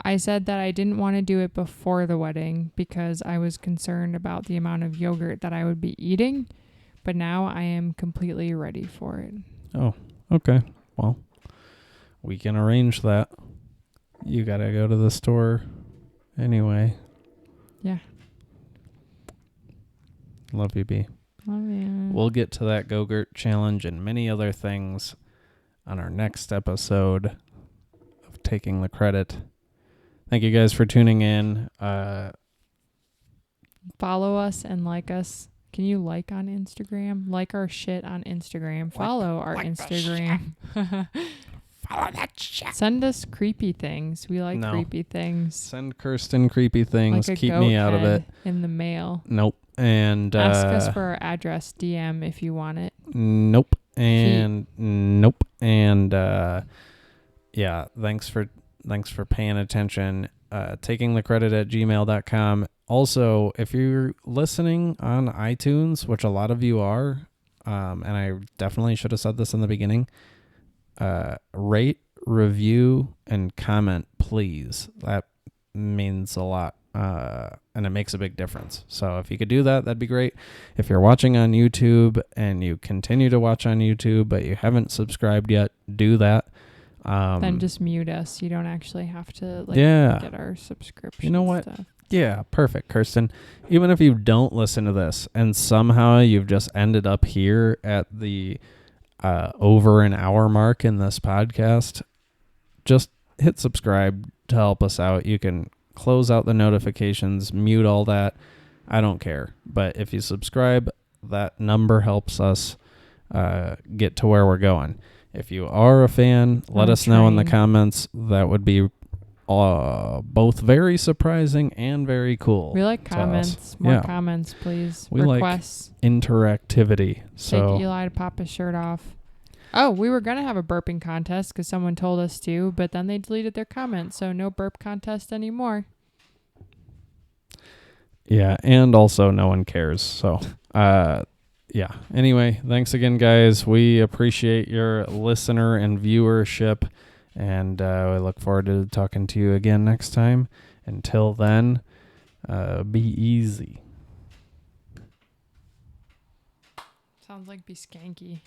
S2: I said that I didn't want to do it before the wedding because I was concerned about the amount of yogurt that I would be eating, but now I am completely ready for it.
S1: Oh, okay. Well, we can arrange that. You gotta go to the store anyway.
S2: Yeah.
S1: Love you, B.
S2: Love you.
S1: We'll get to that Go-Gurt challenge and many other things on our next episode of Taking the Credit. Thank you guys for tuning in.
S2: Follow us and like us. Can you like on Instagram? Like our shit on Instagram. Follow our Instagram.
S1: Follow that shit.
S2: Send us creepy things. We like creepy things.
S1: Send Kirsten creepy things.
S2: Like a
S1: Keep me out of it.
S2: In the mail.
S1: Nope. And
S2: ask us for our address. DM if you want it.
S1: Nope. And nope. And yeah. Thanks for paying attention. takingthecredit@gmail.com. Also, if you're listening on iTunes, which a lot of you are, and I definitely should have said this in the beginning, rate, review, and comment, please. That means a lot, and it makes a big difference. So if you could do that, that'd be great. If you're watching on YouTube and you continue to watch on YouTube, but you haven't subscribed yet, do that.
S2: Then just mute us. You don't actually have to get our subscription.
S1: You know what?
S2: Stuff.
S1: Yeah, perfect, Kirsten. Even if you don't listen to this and somehow you've just ended up here at the over an hour mark in this podcast, just hit subscribe to help us out. You can close out the notifications, mute all that. I don't care. But if you subscribe, that number helps us get to where we're going. If you are a fan, let us know in the comments. That would be both very surprising and very cool.
S2: We like comments. More comments, please.
S1: We
S2: requests.
S1: Like interactivity. So
S2: take Eli to pop his shirt off. Oh, we were going to have a burping contest because someone told us to, but then they deleted their comment, so no burp contest anymore.
S1: Yeah, and also no one cares. So, yeah. Anyway, thanks again, guys. We appreciate your listener and viewership. And we look forward to talking to you again next time. Until then, be easy.
S2: Sounds like be skanky.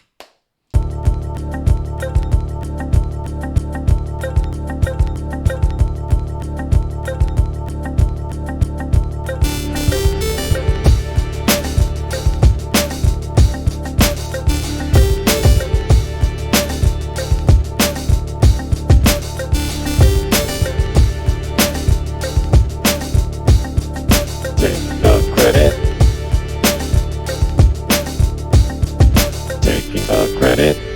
S3: Taking the credit.